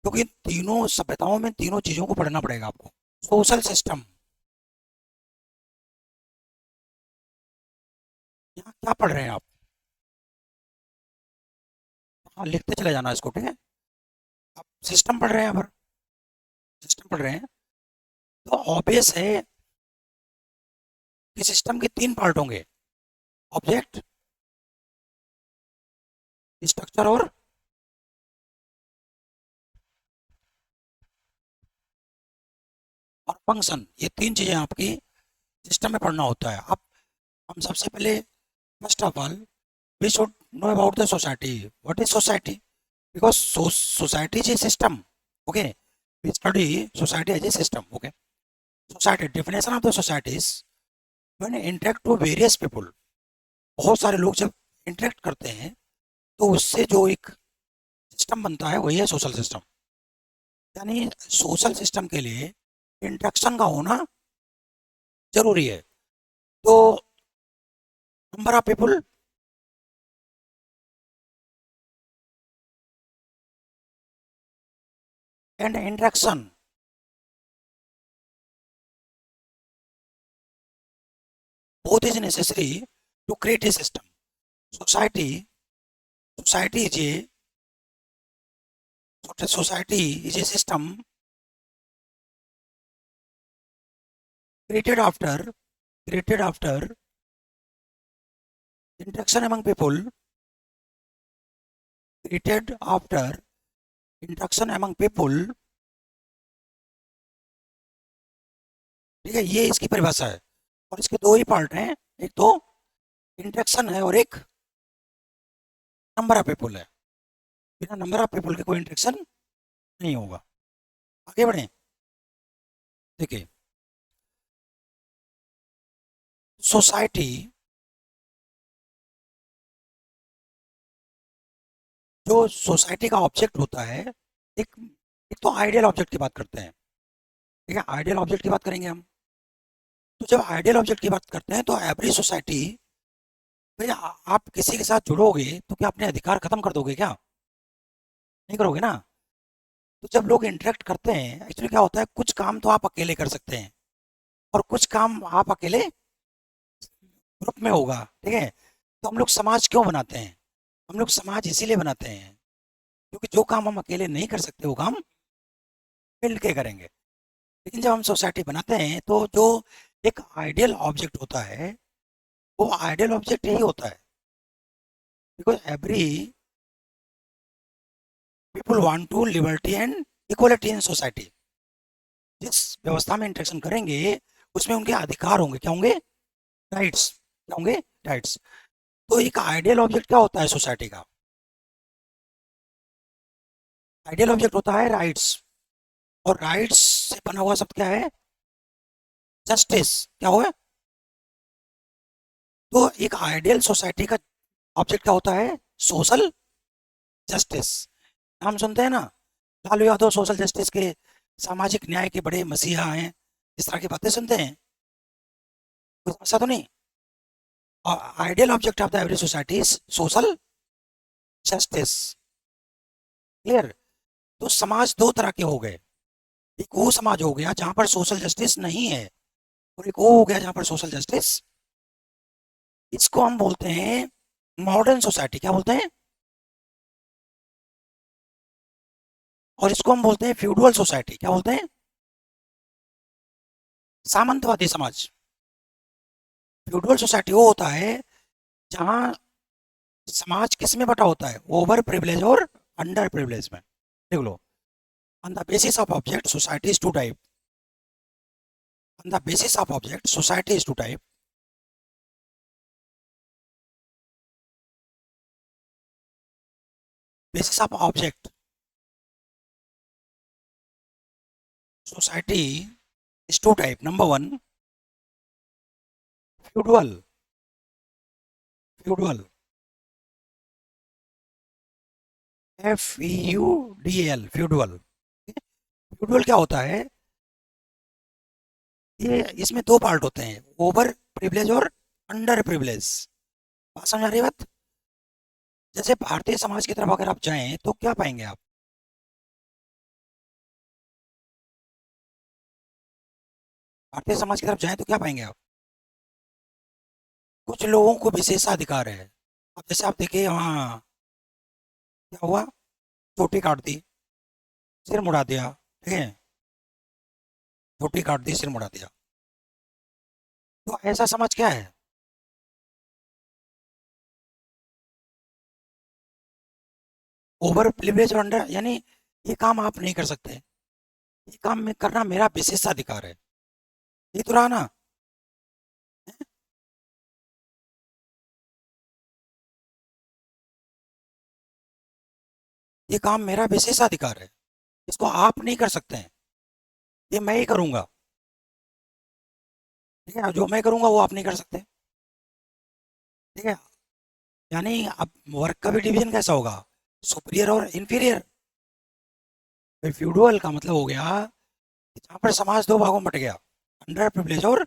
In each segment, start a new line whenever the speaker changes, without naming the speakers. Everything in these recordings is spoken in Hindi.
क्योंकि तीनों सभ्यताओं में तीनों चीजों को पढ़ना पड़ेगा आपको। सोशल सिस्टम, यहाँ क्या पढ़ रहे हैं आप? हाँ, लिखते चले जाना इसको, ठीक है। आप सिस्टम पढ़ रहे हैं, यहाँ पर सिस्टम पढ़ रहे हैं, तो ऑब्वियस है कि सिस्टम के तीन पार्ट होंगे: ऑब्जेक्ट, स्ट्रक्चर और फंक्शन। ये तीन चीजें आपकी सिस्टम में पढ़ना होता है। अब हम सबसे पहले, first of all, we should know about the society. What is society? Because society is a system, okay. We study society as a system, okay. Society, definition of the society is when interact to various people. बहुत सारे लोग जब इंटरेक्ट करते हैं तो उससे जो एक सिस्टम बनता है वही है सोशल सिस्टम। यानी सोशल सिस्टम के लिए इंटरेक्शन का होना जरूरी है। तो number of people, and interaction, both is necessary to create a system. Society, society is society is a system created after created after interaction among people, created after interaction among people। ठीक है, ये इसकी परिभाषा है। और इसके दो ही पार्ट हैं, एक तो इंटरेक्शन है और एक नंबर ऑफ पीपल है। बिना नंबर ऑफ पीपल के कोई इंटरेक्शन नहीं होगा। आगे बढ़े, देखिए, सोसाइटी, जो सोसाइटी का ऑब्जेक्ट होता है, एक एक तो आइडियल ऑब्जेक्ट की बात करते हैं, ठीक है। आइडियल ऑब्जेक्ट की बात करेंगे हम। तो जब आइडियल ऑब्जेक्ट की बात करते हैं तो एवरी सोसाइटी, भाई आप किसी के साथ जुड़ोगे तो क्या अपने अधिकार खत्म कर दोगे क्या? नहीं करोगे ना। तो जब लोग इंटरेक्ट करते हैं, एक्चुअली क्या होता है, कुछ काम तो आप अकेले कर सकते हैं और कुछ काम आप अकेले ग्रुप में होगा, ठीक है। तो हम लोग समाज क्यों बनाते हैं? हम लोग समाज इसीलिए बनाते हैं क्योंकि जो काम हम अकेले नहीं कर सकते वो काम मिल के करेंगे। लेकिन जब हम सोसाइटी बनाते हैं तो जो एक आइडियल ऑब्जेक्ट होता है, वो आइडियल ऑब्जेक्ट यही होता है, because every people want to liberty and equality in society. जिस व्यवस्था में इंटरेक्शन करेंगे उसमें उनके अधिकार होंगे, क्या होंगे? राइट्स। क्या होंगे? राइट्स। तो एक आइडियल ऑब्जेक्ट क्या होता है सोसाइटी का? आइडियल ऑब्जेक्ट होता है राइट्स। और राइट्स से बना हुआ शब्द क्या है? जस्टिस। क्या हुआ? तो एक आइडियल सोसाइटी का ऑब्जेक्ट क्या होता है? Social justice. नाम सुनते हैं ना, लालू यादव सोशल जस्टिस के, सामाजिक न्याय के बड़े मसीहा हैं, इस तरह की बातें सुनते हैं। कुछ ऐसा तो नहीं। Ideal object of the every society is social justice. Clear? तो समाज दो तरह के हो गए। एक वो समाज हो गया जहां पर सोशल जस्टिस नहीं है, और एक वो हो गया जहां पर सोशल जस्टिस। इसको हम बोलते हैं मॉडर्न सोसाइटी। क्या बोलते हैं? और इसको हम बोलते हैं फ्यूडल सोसाइटी। क्या बोलते हैं? सामंतवादी समाज। फ्यूडल सोसाइटी वो होता है जहां समाज किस में बटा होता है? ओवर प्रिविलेज और अंडर प्रिविलेज में। देख लो, on the basis of object society is two type. On the basis of object society is two type. Basis of object society is two type. Number one, feudal. Feudal, FEUDAL, feudal. Feudal क्या होता है? ये इसमें दो पार्ट होते हैं, ओवर प्रिविलेज और अंडर प्रिविलेज। बात समझ आ रही है बात? जैसे भारतीय समाज की तरफ अगर आप जाएं तो क्या पाएंगे आप? भारतीय समाज की तरफ जाएं तो क्या पाएंगे आप? कुछ लोगों को विशेषाधिकार है। अब जैसे आप देखिए, हाँ, क्या हुआ? चोटी काट दी, सिर मुड़ा दिया, ठीक है? चोटी काट दी, सिर मुड़ा दिया। तो ऐसा समाज क्या है? ओवर प्रिविलेज और अंडर, यानी ये काम आप नहीं कर सकते, ये काम में करना मेरा विशेषाधिकार है। ये तो रहा ना? ये काम मेरा विशेषाधिकार है, इसको आप नहीं कर सकते हैं, ये मैं ही करूंगा। ठीक है, जो मैं करूंगा वो आप नहीं कर सकते। ठीक है, यानी अब वर्क का भी डिवीजन कैसा होगा? सुपीरियर और इंफीरियर। फिर फ्यूडल का मतलब हो गया कि जहाँ पर समाज दो भागों में बट गया, अंडर प्रिविलेज और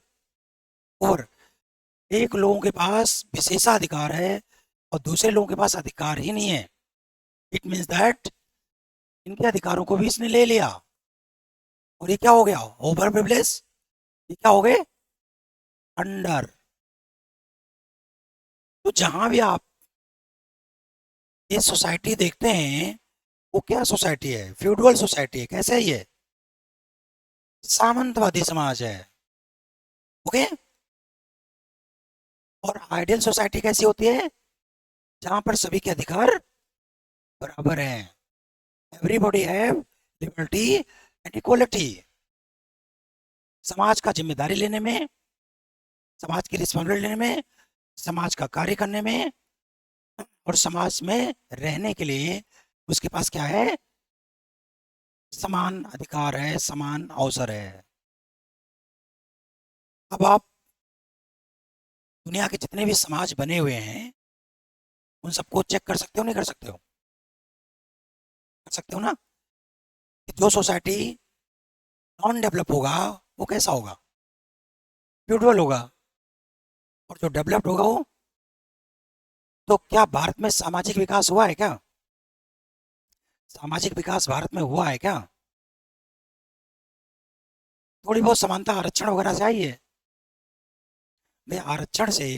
ओवर। एक लोगों के पास विशेषाधिकार है और दूसरे लोगों के पास अधिकार ही नहीं है। इट मीन्स दैट इनके अधिकारों को भी इसने ले लिया, और ये क्या हो गया? Over privilege. ये क्या हो गए? अंडर। तो जहां भी आप ये सोसाइटी देखते हैं, वो क्या सोसाइटी है? फ्यूडल सोसाइटी है। कैसे है ये? सामंतवादी समाज है। ओके। और आइडियल सोसाइटी कैसी होती है? जहां पर सभी के अधिकार बराबर हैं। Everybody have liberty and equality. समाज का जिम्मेदारी लेने में, समाज की रिस्पॉन्सिबिलिटी लेने में, समाज का कार्य करने में, और समाज में रहने के लिए उसके पास क्या है? समान अधिकार है, समान अवसर है। अब आप दुनिया के जितने भी समाज बने हुए हैं, उन सबको चेक कर सकते हो, नहीं कर सकते हो? कर सकते हो ना? कि जो सोसाइटी नॉन डेवलप होगा वो कैसा होगा? फ्यूडल होगा। और जो डेवलप्ड होगा वो, तो क्या भारत में सामाजिक विकास हुआ है क्या? सामाजिक विकास भारत में हुआ है क्या? थोड़ी बहुत समानता आरक्षण वगैरह से आई है। भाई आरक्षण से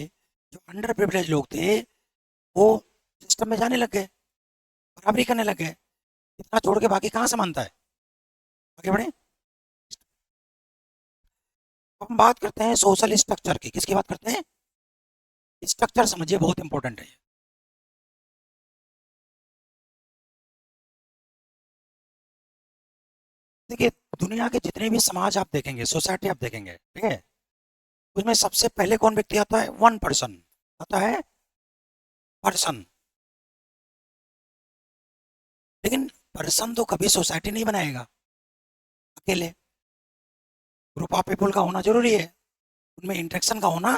जो अंडर प्रिविलेज लोग थे वो सिस्टम में जाने लग गए, बराबरी करने लग गए। इतना छोड़ के बाकी कहाँ समानता है? आगे बढ़े। अब हम बात करते हैं सोशल स्ट्रक्चर की। किसकी बात करते हैं? स्ट्रक्चर समझिए, बहुत इंपॉर्टेंट है। देखिए, दुनिया के जितने भी समाज आप देखेंगे, सोसाइटी आप देखेंगे, ठीक है, उसमें सबसे पहले कौन व्यक्ति आता है? वन पर्सन आता है, पर्सन। लेकिन पर्सन तो कभी सोसाइटी नहीं बनाएगा अकेले। ग्रुप ऑफ पीपल का होना जरूरी है, उनमें इंटरेक्शन का होना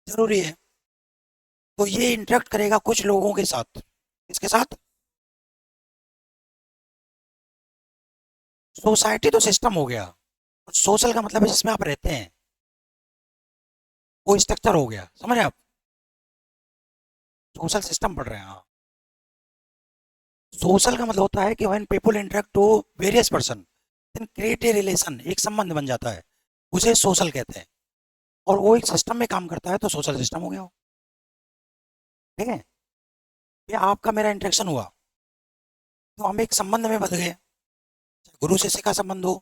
जरूरी है। तो ये इंटरेक्ट करेगा कुछ लोगों के साथ। किसके साथ? सोसाइटी तो सिस्टम हो गया, और सोशल का मतलब है जिसमें आप रहते हैं, वो स्ट्रक्चर हो गया। समझ रहे हैं आप? सोशल सिस्टम पढ़ रहे हैं, हाँ। सोशल का मतलब होता है कि when people interact to various person, then create a relation, एक संबंध बन जाता है, उसे सोशल कहते हैं। और वो एक सिस्टम में काम करता है तो सोशल सिस्टम हो गया वो। ठीक है? ये आपका मेरा इंटरेक्शन हुआ तो हम एक संबंध में बंध गए, चाहे गुरु शिष्य का संबंध हो।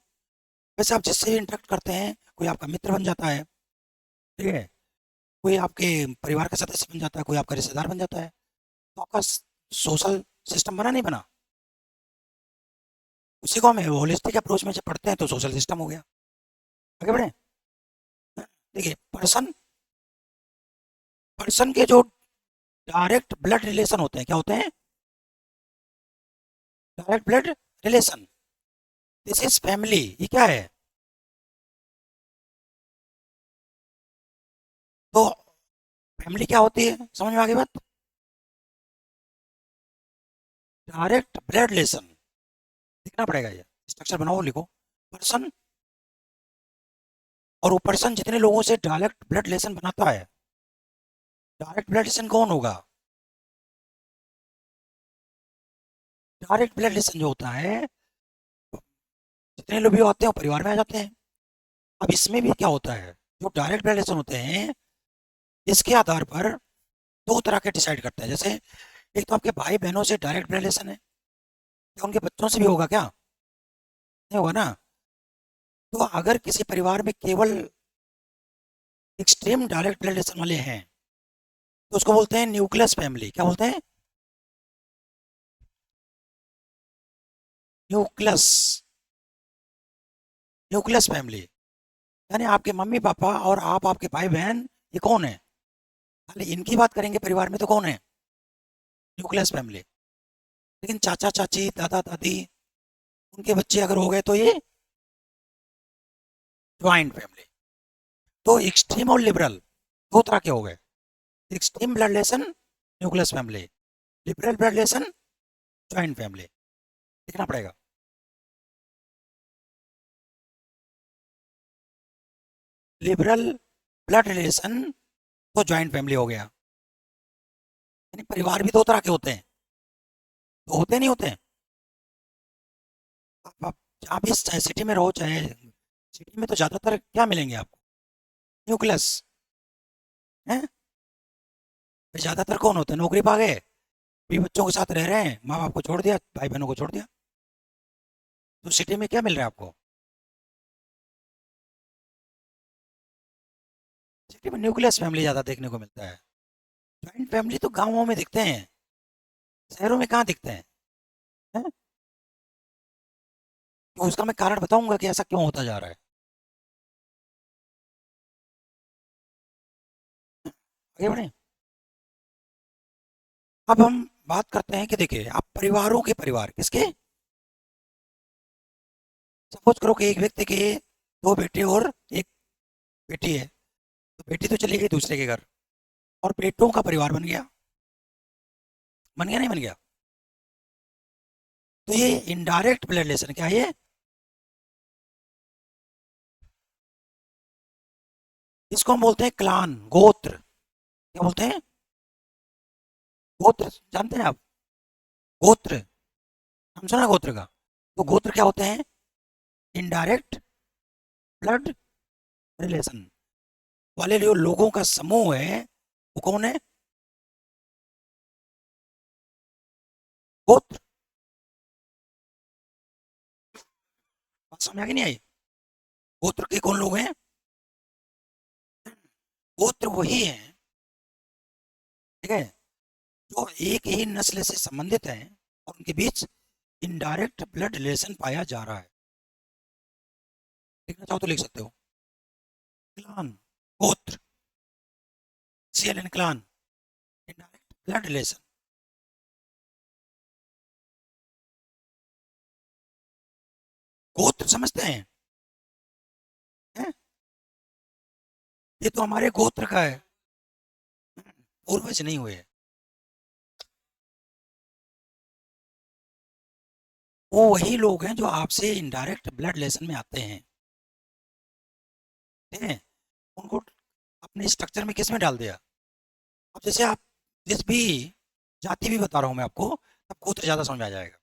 वैसे आप जिससे भी इंटरेक्ट करते हैं, कोई आपका मित्र बन जाता है, ठीक है, कोई आपके परिवार का सदस्य बन जाता है, कोई आपका रिश्तेदार बन जाता है, तो आपका सोशल सिस्टम बना नहीं बना? उसी को हम होलिस्टिक अप्रोच में जब पढ़ते हैं तो सोशल सिस्टम हो गया। आगे बढ़े। देखिए, पर्सन, पर्सन के जो डायरेक्ट ब्लड रिलेशन होते हैं, क्या होते हैं? Direct blood relation. This is family. ये क्या है? तो फैमिली क्या होती है, समझ में आ गई बात? Direct blood relation. लिखना पड़ेगा, ये स्ट्रक्चर बनाओ, लिखो। पर्सन, और वो पर्सन जितने लोगों से डायरेक्ट ब्लड रिलेशन बनाता है, डायरेक्ट ब्लड रिलेशन कौन होगा? डायरेक्ट ब्लड रिलेशन जो होता है, जितने लोग भी होते हैं वो परिवार में आ जाते हैं। अब इसमें भी क्या होता है, जो डायरेक्ट ब्लड रिलेशन होते हैं इसके आधार पर दो तरह के डिसाइड करते हैं। जैसे एक तो आपके भाई बहनों से डायरेक्ट ब्लड रिलेशन है, क्या उनके बच्चों से भी होगा क्या? नहीं होगा ना। तो अगर किसी परिवार में केवल एक्सट्रीम डायरेक्ट ब्लड रिलेशन वाले हैं तो उसको बोलते हैं न्यूक्लियस फैमिली। क्या बोलते हैं? न्यूक्लियस। न्यूक्लियस फैमिली यानी आपके मम्मी पापा और आप, आपके भाई बहन, ये कौन है? खाली इनकी बात करेंगे परिवार में तो कौन है? Nucleus family. लेकिन चाचा चाची, दादा दादी, उनके बच्चे अगर हो गए तो ये ज्वाइंट फैमिली। तो एक्सट्रीम और लिबरल दो तरह के हो गए। Extreme blood relation nucleus family, liberal blood relation joint family. लिखना पड़ेगा। लिबरल ब्लड रिलेशन तो ज्वाइंट फैमिली हो गया। यानी परिवार भी दो तरह के होते हैं। तो होते नहीं होते हैं? आप जहाँ भी चाहे सिटी में रहो, चाहे सिटी में, तो ज़्यादातर क्या मिलेंगे आपको? न्यूक्लियस है। ज़्यादातर कौन होते हैं? नौकरी पा गए, भी बच्चों के साथ रह रहे हैं, माँ बाप को छोड़ दिया, भाई बहनों को छोड़ दिया। तो सिटी में क्या मिल रहा है आपको? सिटी में न्यूक्लियस फैमिली ज़्यादा देखने को मिलता है। जॉइंट फैमिली तो गाँवों में दिखते हैं, शहरों में कहाँ दिखते हैं? हैं? तो उसका मैं कारण बताऊंगा कि ऐसा क्यों होता जा रहा है। आगे बढ़े। अब हम बात करते हैं कि देखिए, आप परिवारों के परिवार किसके, सपोज करो कि एक व्यक्ति के दो बेटे और एक बेटी है। तो बेटी तो चली गई दूसरे के घर और बेटों का परिवार बन गया। बन गया नहीं बन गया? तो ये इनडायरेक्ट ब्लड रिलेशन क्या है ये? इसको हम बोलते हैं क्लान, गोत्र। क्या बोलते हैं? गोत्र जानते हैं आप? गोत्र, हम सुना गोत्र का। तो गोत्र क्या होते हैं? इनडायरेक्ट ब्लड रिलेशन वाले जो लोगों का समूह है वो कौन है? गोत्र। बात समझ आ गई नहीं आई? गोत्र के कौन लोग हैं? गोत्र वही है, ठीक है, जो एक ही नस्ल से संबंधित हैं और उनके बीच इनडायरेक्ट ब्लड रिलेशन पाया जा रहा है। लिखना चाहो तो लिख सकते हो। क्लान, गोत्र, CLN clan, indirect blood relation. गोत्र समझते हैं? हैं? ये तो हमारे गोत्र का है, पूर्वज नहीं हुए। वो वही लोग हैं जो आपसे इनडायरेक्ट ब्लड रिलेशन में आते हैं, ठीक है। उनको अपने स्ट्रक्चर में किस में डाल दिया? अब जैसे आप जिस भी जाति भी बता रहा हूँ मैं आपको, तब गोत्र ज़्यादा समझ में आ जाएगा।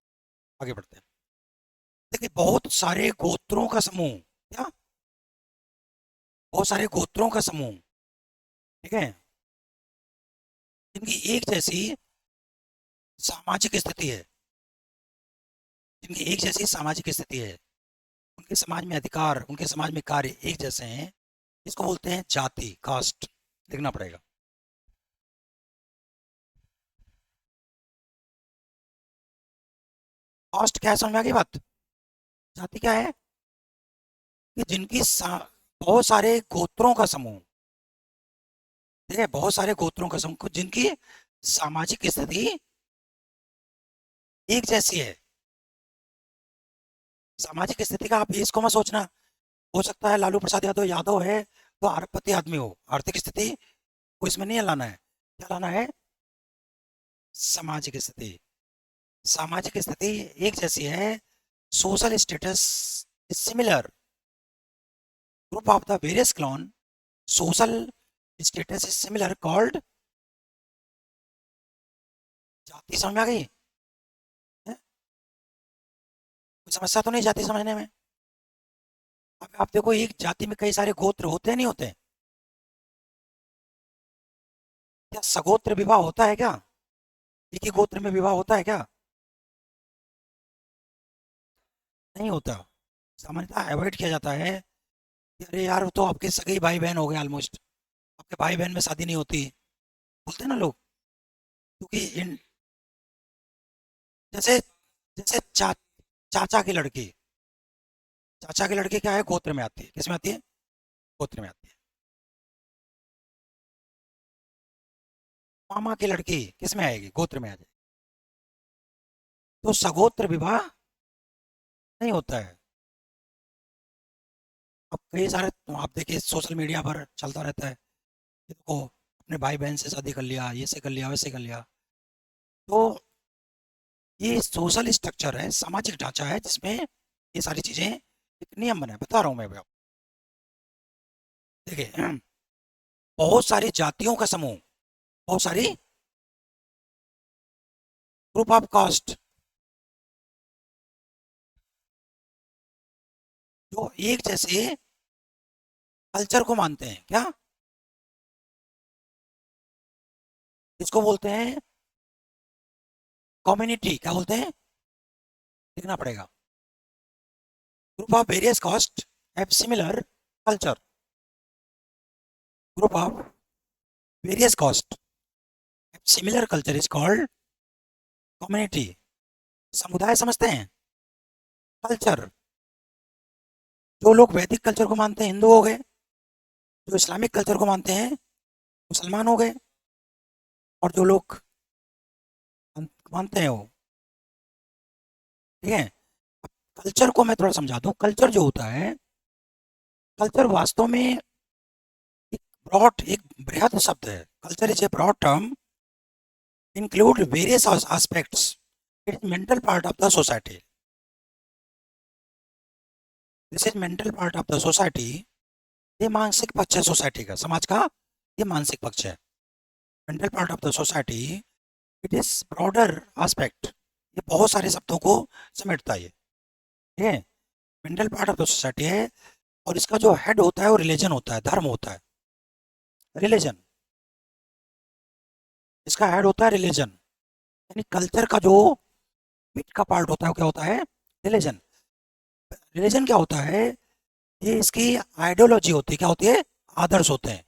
आगे बढ़ते हैं। देखिए, बहुत सारे गोत्रों का समूह, क्या, बहुत सारे गोत्रों का समूह, ठीक है, जिनकी एक जैसी सामाजिक स्थिति है, जिनकी एक जैसी सामाजिक स्थिति है, उनके समाज में अधिकार, उनके समाज में कार्य एक जैसे हैं, इसको बोलते हैं जाति, कास्ट। लिखना पड़ेगा। कास्ट क्या है, समझ में आ गई बात? जाति क्या है? कि बहुत सारे गोत्रों का समूह, ठीक है, बहुत सारे गोत्रों का समूह जिनकी सामाजिक स्थिति एक जैसी है। सामाजिक स्थिति का आप इसको मत सोचना, हो सकता है लालू प्रसाद यादव यादव है तो अरबपति आदमी हो, आर्थिक स्थिति को इसमें नहीं लाना है। क्या लाना है? सामाजिक स्थिति। सामाजिक स्थिति एक जैसी है, social status similar, group of the various clone, social status is similar called जाति। समझ में आ गई? है? कोई समस्या तो नहीं जाति समझने में? अब आप देखो, एक जाति में कई सारे गोत्र होते हैं नहीं होते? क्या सगोत्र विवाह होता है क्या? एक ही गोत्र में विवाह होता है क्या? नहीं होता। सामान्यतः अवॉइड किया जाता है कि अरे यार, वो तो आपके सगे भाई बहन हो गए ऑलमोस्ट, आपके भाई बहन में शादी नहीं होती, बोलते हैं ना लोग। क्योंकि इन जैसे जैसे चाचा की लड़की, चाचा की लड़की क्या है, गोत्र में आती है। किस में आती है? गोत्र में आती है। मामा की लड़की किस में आएगी? गोत्र में आ जाएगी। तो सगोत्र विवाह नहीं होता है। अब कई सारे तो आप देखिए सोशल मीडिया पर चलता रहता है कि देखो, अपने भाई बहन से शादी कर लिया, ये से कर लिया, वैसे कर लिया। तो ये सोशल स्ट्रक्चर है, सामाजिक ढांचा है, जिसमें ये सारी चीजें एक नियम बना है। बता रहा हूँ मैं भी आपको। देखिए, बहुत सारी जातियों का समूह, बहुत सारी ग्रुप ऑफ कास्ट, जो एक जैसे कल्चर को मानते हैं। क्या? इसको बोलते हैं कम्युनिटी। क्या बोलते हैं? लिखना पड़ेगा। Group of various caste have similar culture. Group of various caste have similar culture is called community. समुदाय समझते हैं? कल्चर। जो लोग वैदिक कल्चर को मानते हैं हिंदू हो गए, जो इस्लामिक कल्चर को मानते हैं मुसलमान हो गए, और जो लोग मानते हैं वो, ठीक है। कल्चर को मैं थोड़ा समझा दूं। कल्चर जो होता है, कल्चर वास्तव में एक एक बृहद शब्द है। Culture is a broad term, include various aspects, it is mental part of the society. This is mental part of the society. ये मानसिक पक्ष है सोसाइटी का, समाज का। ये मानसिक पक्ष है, mental part of the society. It is broader aspect, ये बहुत सारे शब्दों को समेटता है ये, ठीक है। Mental part of the society है। और इसका जो हेड होता है वो रिलीजन होता है, धर्म होता है। रिलीजन, इसका हेड होता है रिलीजन। यानी कल्चर का जो मिड का पार्ट होता है वो क्या होता है? रिलीजन। रिलीजन क्या होता है? ये इसकी आइडियोलॉजी होती है। क्या होती है? आदर्श होते हैं।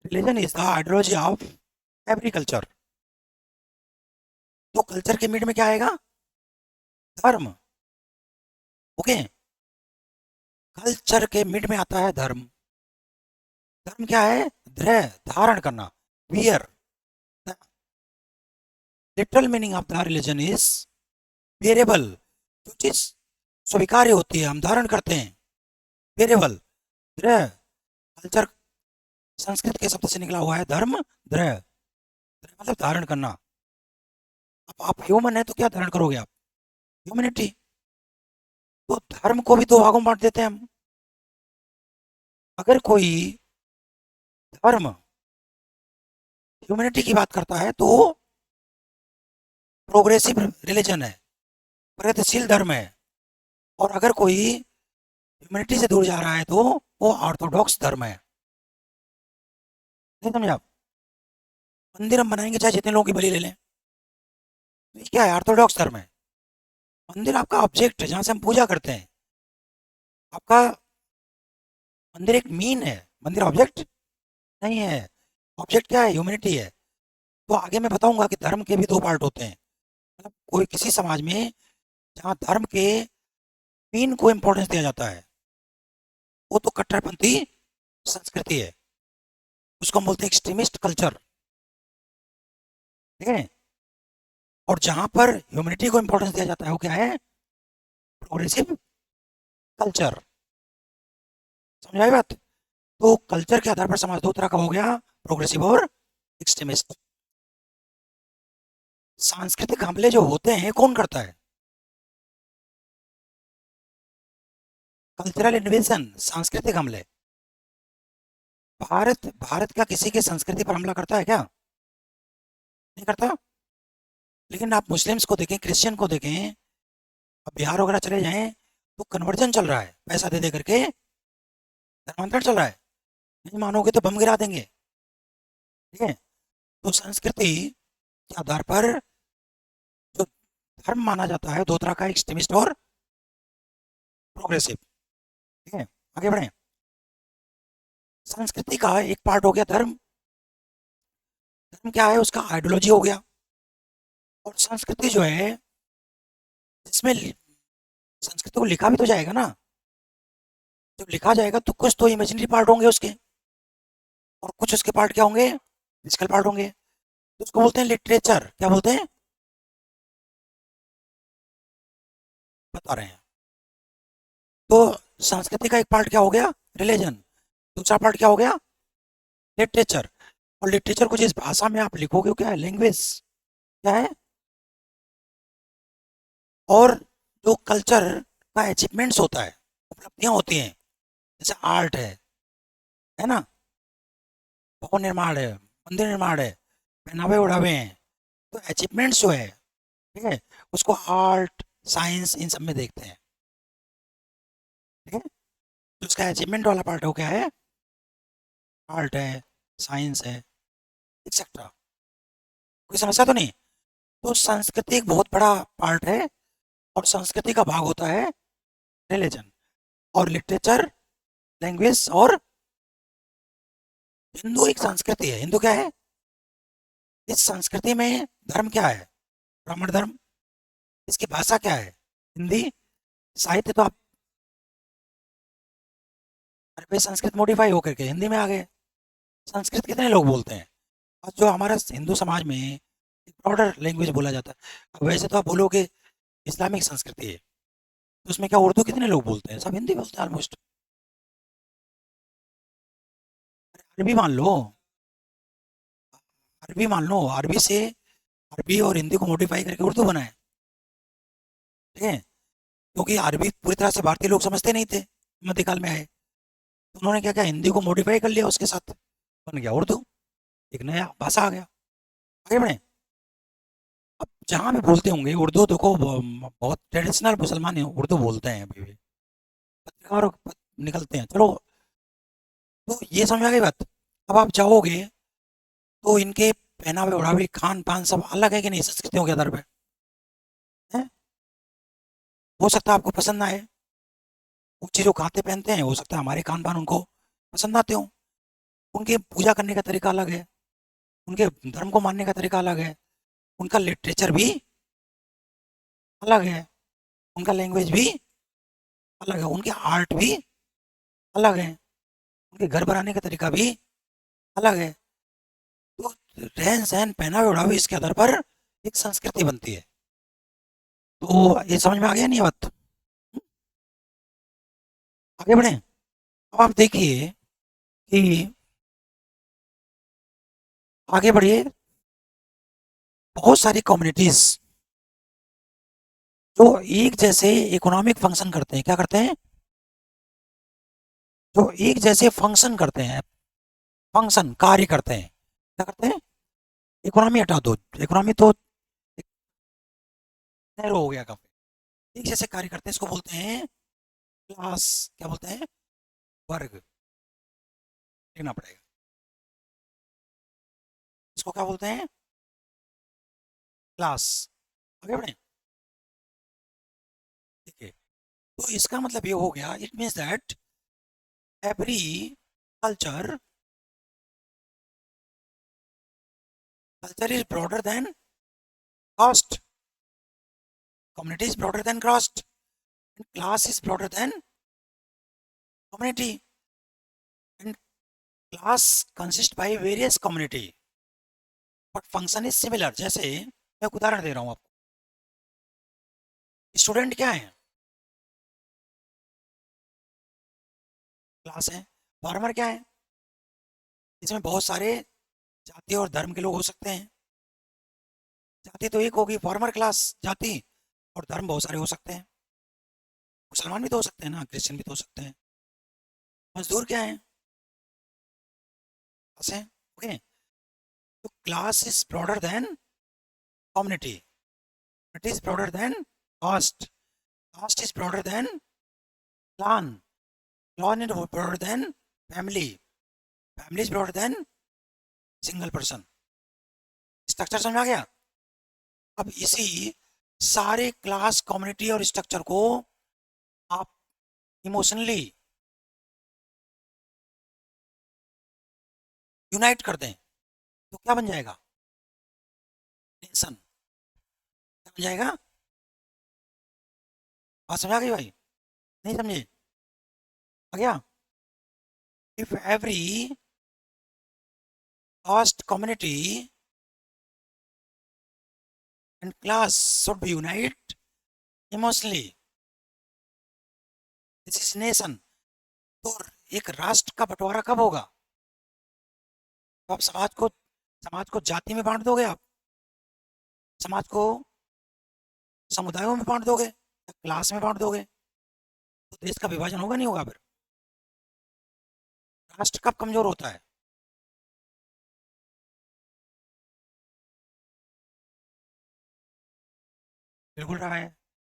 Religion is the ideology of every culture. तो कल्चर के मिड में क्या आएगा? धर्म। ओके। कल्चर के मिड में आता है धर्म। धर्म क्या है? धैर्य, धारण करना, wear. Literal meaning of the religion is variable. जो चीज स्वीकार्य होती है, हम धारण करते हैं। वेरिएबल, धैर्य। कल्चर संस्कृत के शब्द से निकला हुआ है धर्म, धैर्य। धैर्य मतलब धारण करना। अब आप ह्यूमन है तो क्या धारण करोगे आप? ह्यूमैनिटी। तो धर्म को भी दो भागों में बांट देते हैं हम। अगर कोई धर्म ह्यूमैनिटी की बात करता है तो प्रोग्रेसिव रिलीजन है, प्रगतिशील धर्म है। और अगर कोई ह्यूमैनिटी से दूर जा रहा है तो वो ऑर्थोडॉक्स धर्म है। नहीं समझे आप? मंदिर हम बनाएंगे चाहे जितने लोगों की बलि ले लें, तो ये क्या है? ऑर्थोडॉक्स धर्म है। मंदिर आपका ऑब्जेक्ट है जहाँ से हम पूजा करते हैं। आपका मंदिर एक मीन है, मंदिर ऑब्जेक्ट नहीं है। ऑब्जेक्ट क्या है? ह्यूमैनिटी है। तो आगे मैं बताऊंगा कि धर्म के भी दो पार्ट होते हैं। मतलब कोई किसी समाज में जहाँ धर्म के मीन को इम्पोर्टेंस दिया जाता है, वो तो कट्टरपंथी संस्कृति है। उसको हम बोलते हैं एक्सट्रीमिस्ट कल्चर, ठीक है। और जहाँ पर ह्यूमैनिटी को इम्पोर्टेंस दिया जाता है वो क्या है? Progressive culture. समझ आई बात? तो कल्चर के आधार पर समाज दो तरह का हो गया, प्रोग्रेसिव और एक्सट्रीमिस्ट। सांस्कृतिक हमले जो होते हैं कौन करता है? कल्चरल इन्वेजन, सांस्कृतिक हमले। भारत भारत क्या किसी की संस्कृति पर हमला करता है क्या? नहीं करता। लेकिन आप मुस्लिम्स को देखें, क्रिश्चियन को देखें, आप बिहार वगैरह चले जाएं, तो कन्वर्जन चल रहा है, पैसा दे दे करके धर्मांतरण चल रहा है। नहीं मानोगे तो बम गिरा देंगे। ठीक है। तो संस्कृति के आधार पर जो धर्म माना जाता है दो तरह का, एक्सट्रीमिस्ट और प्रोग्रेसिव। ठीक है, आगे बढ़े। संस्कृति का एक पार्ट हो गया धर्म। धर्म क्या है, उसका आइडियोलॉजी हो गया। और संस्कृति जो है, जिसमें संस्कृति को लिखा भी तो जाएगा ना। जब लिखा जाएगा तो कुछ तो इमेजिनरी पार्ट होंगे उसके, और कुछ उसके पार्ट क्या होंगे, फिजिकल पार्ट होंगे। तो उसको बोलते हैं लिटरेचर। क्या बोलते हैं, बता रहे हैं। तो संस्कृति का एक पार्ट क्या हो गया, रिलीजन। दूसरा पार्ट क्या हो गया, लिटरेचर। और लिटरेचर को जिस भाषा में आप लिखोगे वो क्या है, लैंग्वेज। क्या है, और जो कल्चर का अचीवमेंट्स होता है, उपलब्धियां होती हैं, जैसे आर्ट है ना, भवन निर्माण है, मंदिर निर्माण है, पहनावे उड़ावे हैं। तो अचीवमेंट्स जो है, ठीक है, उसको आर्ट साइंस इन सब में देखते हैं। ठीक है। तो उसका अचीवमेंट वाला पार्ट हो क्या है, आर्ट है, साइंस है, एक्सेट्रा। कोई समस्या तो नहीं। तो संस्कृति एक बहुत बड़ा पार्ट है, और संस्कृति का भाग होता है रिलीजन, और लिटरेचर, लैंग्वेज, और हिंदू एक संस्कृति है। हिंदू क्या है, इस संस्कृति में धर्म क्या है, ब्राह्मण धर्म। इसकी भाषा क्या है, हिंदी। साहित्य तो आप, अरे भाई संस्कृत मॉडिफाई होकर के हिंदी में आ गए। संस्कृत कितने लोग बोलते हैं, और जो हमारा हिंदू समाज में एक ब्रॉडर लैंग्वेज बोला जाता है। अब वैसे तो आप बोलोगे इस्लामिक संस्कृति है, तो उसमें क्या उर्दू कितने लोग बोलते हैं, सब हिंदी बोलते हैं ऑलमोस्ट। अरबी मान लो, अरबी मान लो, अरबी से, अरबी और हिंदी को मॉडिफाई करके उर्दू बना है। ठीक है। क्योंकि अरबी पूरी तरह से भारतीय लोग समझते नहीं थे, मध्यकाल में आए, तो उन्होंने क्या किया, हिंदी को मॉडिफाई कर लिया, उसके साथ बन गया उर्दू, एक नया भाषा आ गया। आगे बढ़े। अब जहाँ भी बोलते होंगे उर्दू, देखो बहुत ट्रेडिशनल मुसलमान हैं, उर्दू बोलते हैं अभी भी, पत्रकार निकलते हैं। चलो, तो ये समझ आ गई बात। अब आप जाओगे तो इनके पहनावे ओढ़ावे खान पान सब अलग है कि नहीं, संस्कृतियों के आधार पर है। हो सकता है आपको पसंद ना आए, वो चीज़ खाते पहनते हैं, हो सकता है हमारे खान पान उनको पसंद आते हो। उनके पूजा करने का तरीका अलग है, उनके धर्म को मानने का तरीका अलग है, उनका लिटरेचर भी अलग है, उनका लैंग्वेज भी अलग है, उनके आर्ट भी अलग है, उनके घर बनाने का तरीका भी अलग है। तो रहन सहन पहनावे ओढ़ावे इसके आधार पर एक संस्कृति बनती है। तो ये समझ में आ गया नहीं बात। आगे बढ़े। अब आप देखिए कि, आगे बढ़िए, बहुत सारी कम्युनिटीज जो एक जैसे इकोनॉमिक फंक्शन करते हैं, क्या करते हैं, जो एक जैसे फंक्शन करते हैं, फंक्शन कार्य करते हैं, क्या करते हैं, इकोनॉमी हटा दो, इकोनॉमी तो नैरो हो गया काफी। एक जैसे कार्य करते हैं, इसको बोलते हैं क्लास। क्या बोलते हैं, वर्ग, लिखना पड़ेगा। इसको क्या बोलते हैं, क्लास। आगे बढ़े। ठीक है। तो इसका मतलब ये हो गया, it means that every culture, culture is broader than caste, community is broader than caste, and class is broader than community, and class consists by various community, but function is similar। जैसे मैं एक उदाहरण दे रहा हूँ आपको, स्टूडेंट क्या है, क्लास है। फार्मर क्या है, इसमें बहुत सारे जाति और धर्म के लोग हो सकते हैं। जाति तो एक होगी, फार्मर क्लास जाति, और धर्म बहुत सारे हो सकते हैं। मुसलमान भी तो हो सकते हैं ना, क्रिश्चियन भी तो हो सकते हैं। मजदूर क्या है, क्लास है। ओके। तो class is broader than community, it is broader than caste, caste is broader than clan, clan is broader than family, family is broader than single person. Structure समझ आ गया? अब इसी सारे क्लास, कम्युनिटी और स्ट्रक्चर को आप इमोशनली यूनाइट कर दें तो क्या बन जाएगा? नेशन। क्या बन जाएगा? बात समझ आ गई भाई? नहीं समझे? आ गया? If every caste, community and class should be unite emotionally, this is nation. तो एक राष्ट्र का बंटवारा कब होगा? तो आप समाज को जाति में बांट दोगे, आप समाज को समुदायों में बांट दोगे या क्लास में बांट दोगे, तो देश का विभाजन होगा नहीं होगा? फिर राष्ट्र कब कमजोर होता है? बिल्कुल रहा है।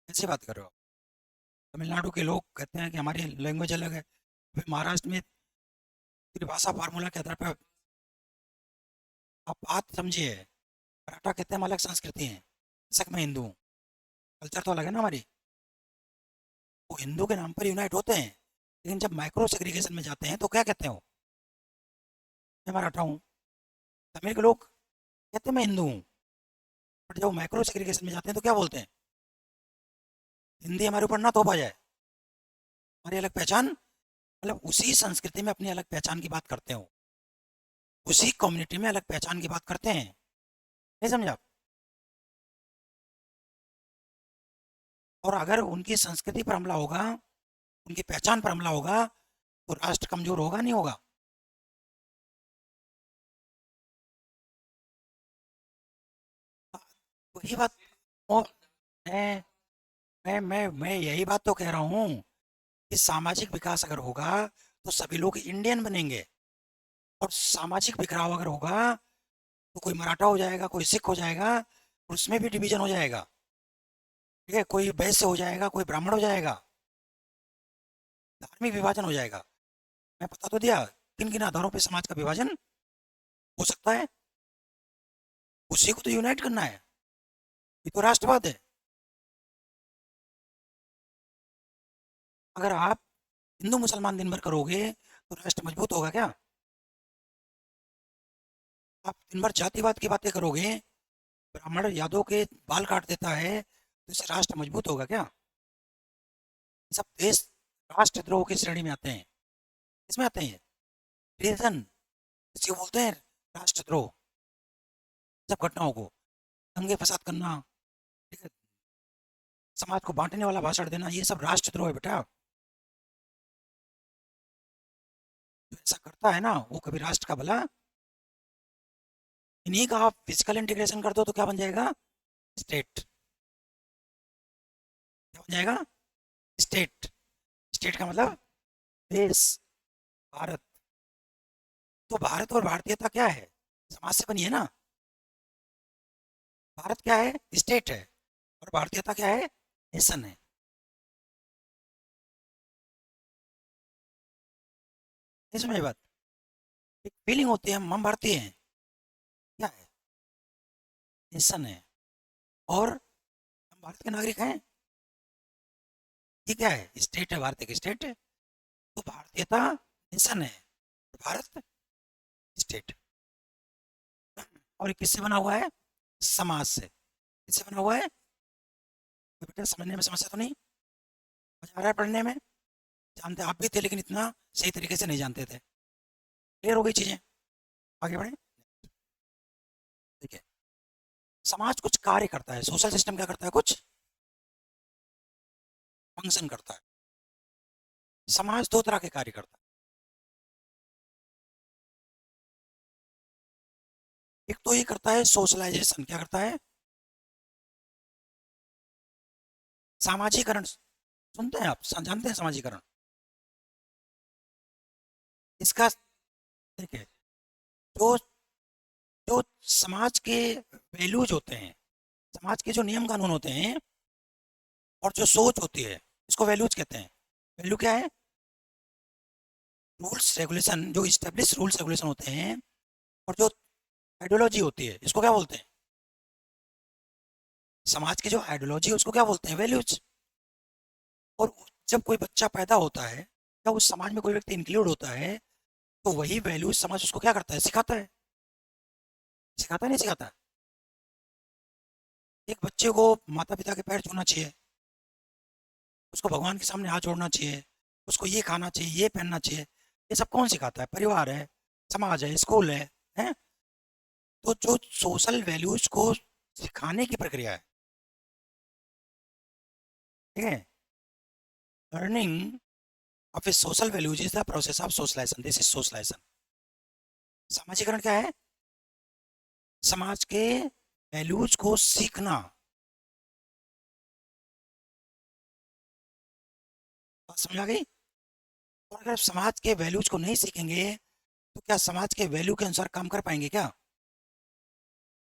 कैसी बात कर रहे हो? तमिलनाडु के लोग कहते हैं कि हमारी लैंग्वेज अलग है, फिर महाराष्ट्र में त्रिभाषा फार्मूला के आधार पर। आप बात समझिए, मराठा कहते हैं हम अलग संस्कृति है, बेशक मैं हिंदू हूँ, कल्चर तो अलग है ना हमारी। वो हिंदू के नाम पर यूनाइट होते हैं, लेकिन जब माइक्रो सेग्रीगेशन में जाते हैं तो क्या कहते हैं वो? मैं मराठा हूँ। तमिल के लोग कहते हैं मैं हिंदू हूँ, बट जब माइक्रो सेग्रीगेशन में जाते हैं तो क्या बोलते हैं? हिंदी हमारे ऊपर ना थोपा जाए, हमारी अलग पहचान, मतलब उसी संस्कृति में अपनी अलग पहचान की बात करते हो, उसी कम्युनिटी में अलग पहचान की बात करते हैं। नहीं समझा आप? और अगर उनकी संस्कृति पर हमला होगा, उनकी पहचान पर हमला होगा, तो राष्ट्र कमजोर होगा नहीं होगा? वही बात। और मैं मैं यही बात तो कह रहा हूँ कि सामाजिक विकास अगर होगा तो सभी लोग इंडियन बनेंगे, और सामाजिक बिखराव अगर होगा तो कोई मराठा हो जाएगा, कोई सिख हो जाएगा, और उसमें भी डिवीजन हो जाएगा। ठीक है, कोई वैश्य हो जाएगा, कोई ब्राह्मण हो जाएगा, धार्मिक विभाजन हो जाएगा। मैं बता तो दिया किन किन आधारों पर समाज का विभाजन हो सकता है। उसी को तो यूनाइट करना है, ये तो राष्ट्रवाद है। अगर आप हिंदू मुसलमान दिन भर करोगे तो राष्ट्र मजबूत होगा क्या? आप दिन भर जातिवाद की बातें करोगे, ब्राह्मण यादव के बाल काट देता है, तो इससे राष्ट्र मजबूत होगा क्या? ये सब देश राष्ट्रद्रोह की श्रेणी में आते हैं। इसमें आते हैं ट्रेजन, इसको बोलते हैं राष्ट्रद्रोह। सब घटनाओं को, दंगे फसाद करना, ठीक है, समाज को बांटने वाला भाषण देना, ये सब राष्ट्रद्रोह है बेटा। जो ऐसा करता है ना वो कभी राष्ट्र का भला। इन्हीं का आप फिजिकल इंटीग्रेशन कर दो तो क्या बन जाएगा? स्टेट। क्या बन जाएगा? स्टेट। स्टेट का मतलब देश, भारत। तो भारत और भारतीयता क्या है? समाज से बनी है ना। भारत क्या है? स्टेट है। और भारतीयता क्या है? नेशन है। नहीं समझ बात? एक फीलिंग होती है हम भारतीय हैं, क्या है? नेशन है। और हम भारत के नागरिक हैं, ये क्या है? स्टेट है, भारत की स्टेट है। तो भारतीयता नेशन है, भारत स्टेट। और ये किससे बना हुआ है? समाज से। किससे बना हुआ है? तो बेटा समझने में समस्या तो नहीं? मजा आ रहा है पढ़ने में? जानते आप भी थे, लेकिन इतना सही तरीके से नहीं जानते थे। क्लियर हो गई चीजें? आगे बढ़े। ठीक है, समाज कुछ कार्य करता है, सोशल सिस्टम क्या करता है? कुछ फंक्शन करता है। समाज दो तरह के कार्य करता है। एक तो ये करता है सोशलाइजेशन, क्या करता है? सामाजिकरण। सुनते हैं आप? जानते हैं सामाजिकरण? इसका, ठीक है, जो जो समाज के वैल्यूज होते हैं, समाज के जो नियम कानून होते हैं और जो सोच होती है, इसको वैल्यूज कहते हैं। वैल्यू क्या है? रूल्स रेगुलेशन, जो इस्टेब्लिश रूल्स रेगुलेशन होते हैं और जो आइडियोलॉजी होती है, इसको क्या बोलते हैं? समाज की जो आइडियोलॉजी है उसको क्या बोलते हैं? वैल्यूज। और जब कोई बच्चा पैदा होता है या उस समाज में कोई व्यक्ति इंक्लूड होता है, तो वही वैल्यूज समाज उसको क्या करता है? सिखाता है। सिखाता है, नहीं सिखाता? एक बच्चे को माता पिता के पैर छूना चाहिए, उसको भगवान के सामने हाथ जोड़ना चाहिए, उसको ये खाना चाहिए, ये पहनना चाहिए। ये सब कौन सिखाता है? परिवार है, समाज है, स्कूल है? तो जो सोशल वैल्यूज को सिखाने की प्रक्रिया है, ठीक है, learning of a social values is the process of socialisation. This is socialisation. सामाजिकरण क्या है? समाज के वैल्यूज को सीखना। बात समझ आ गई? और अगर समाज के वैल्यूज को नहीं सीखेंगे तो क्या समाज के वैल्यू के अनुसार काम कर पाएंगे क्या?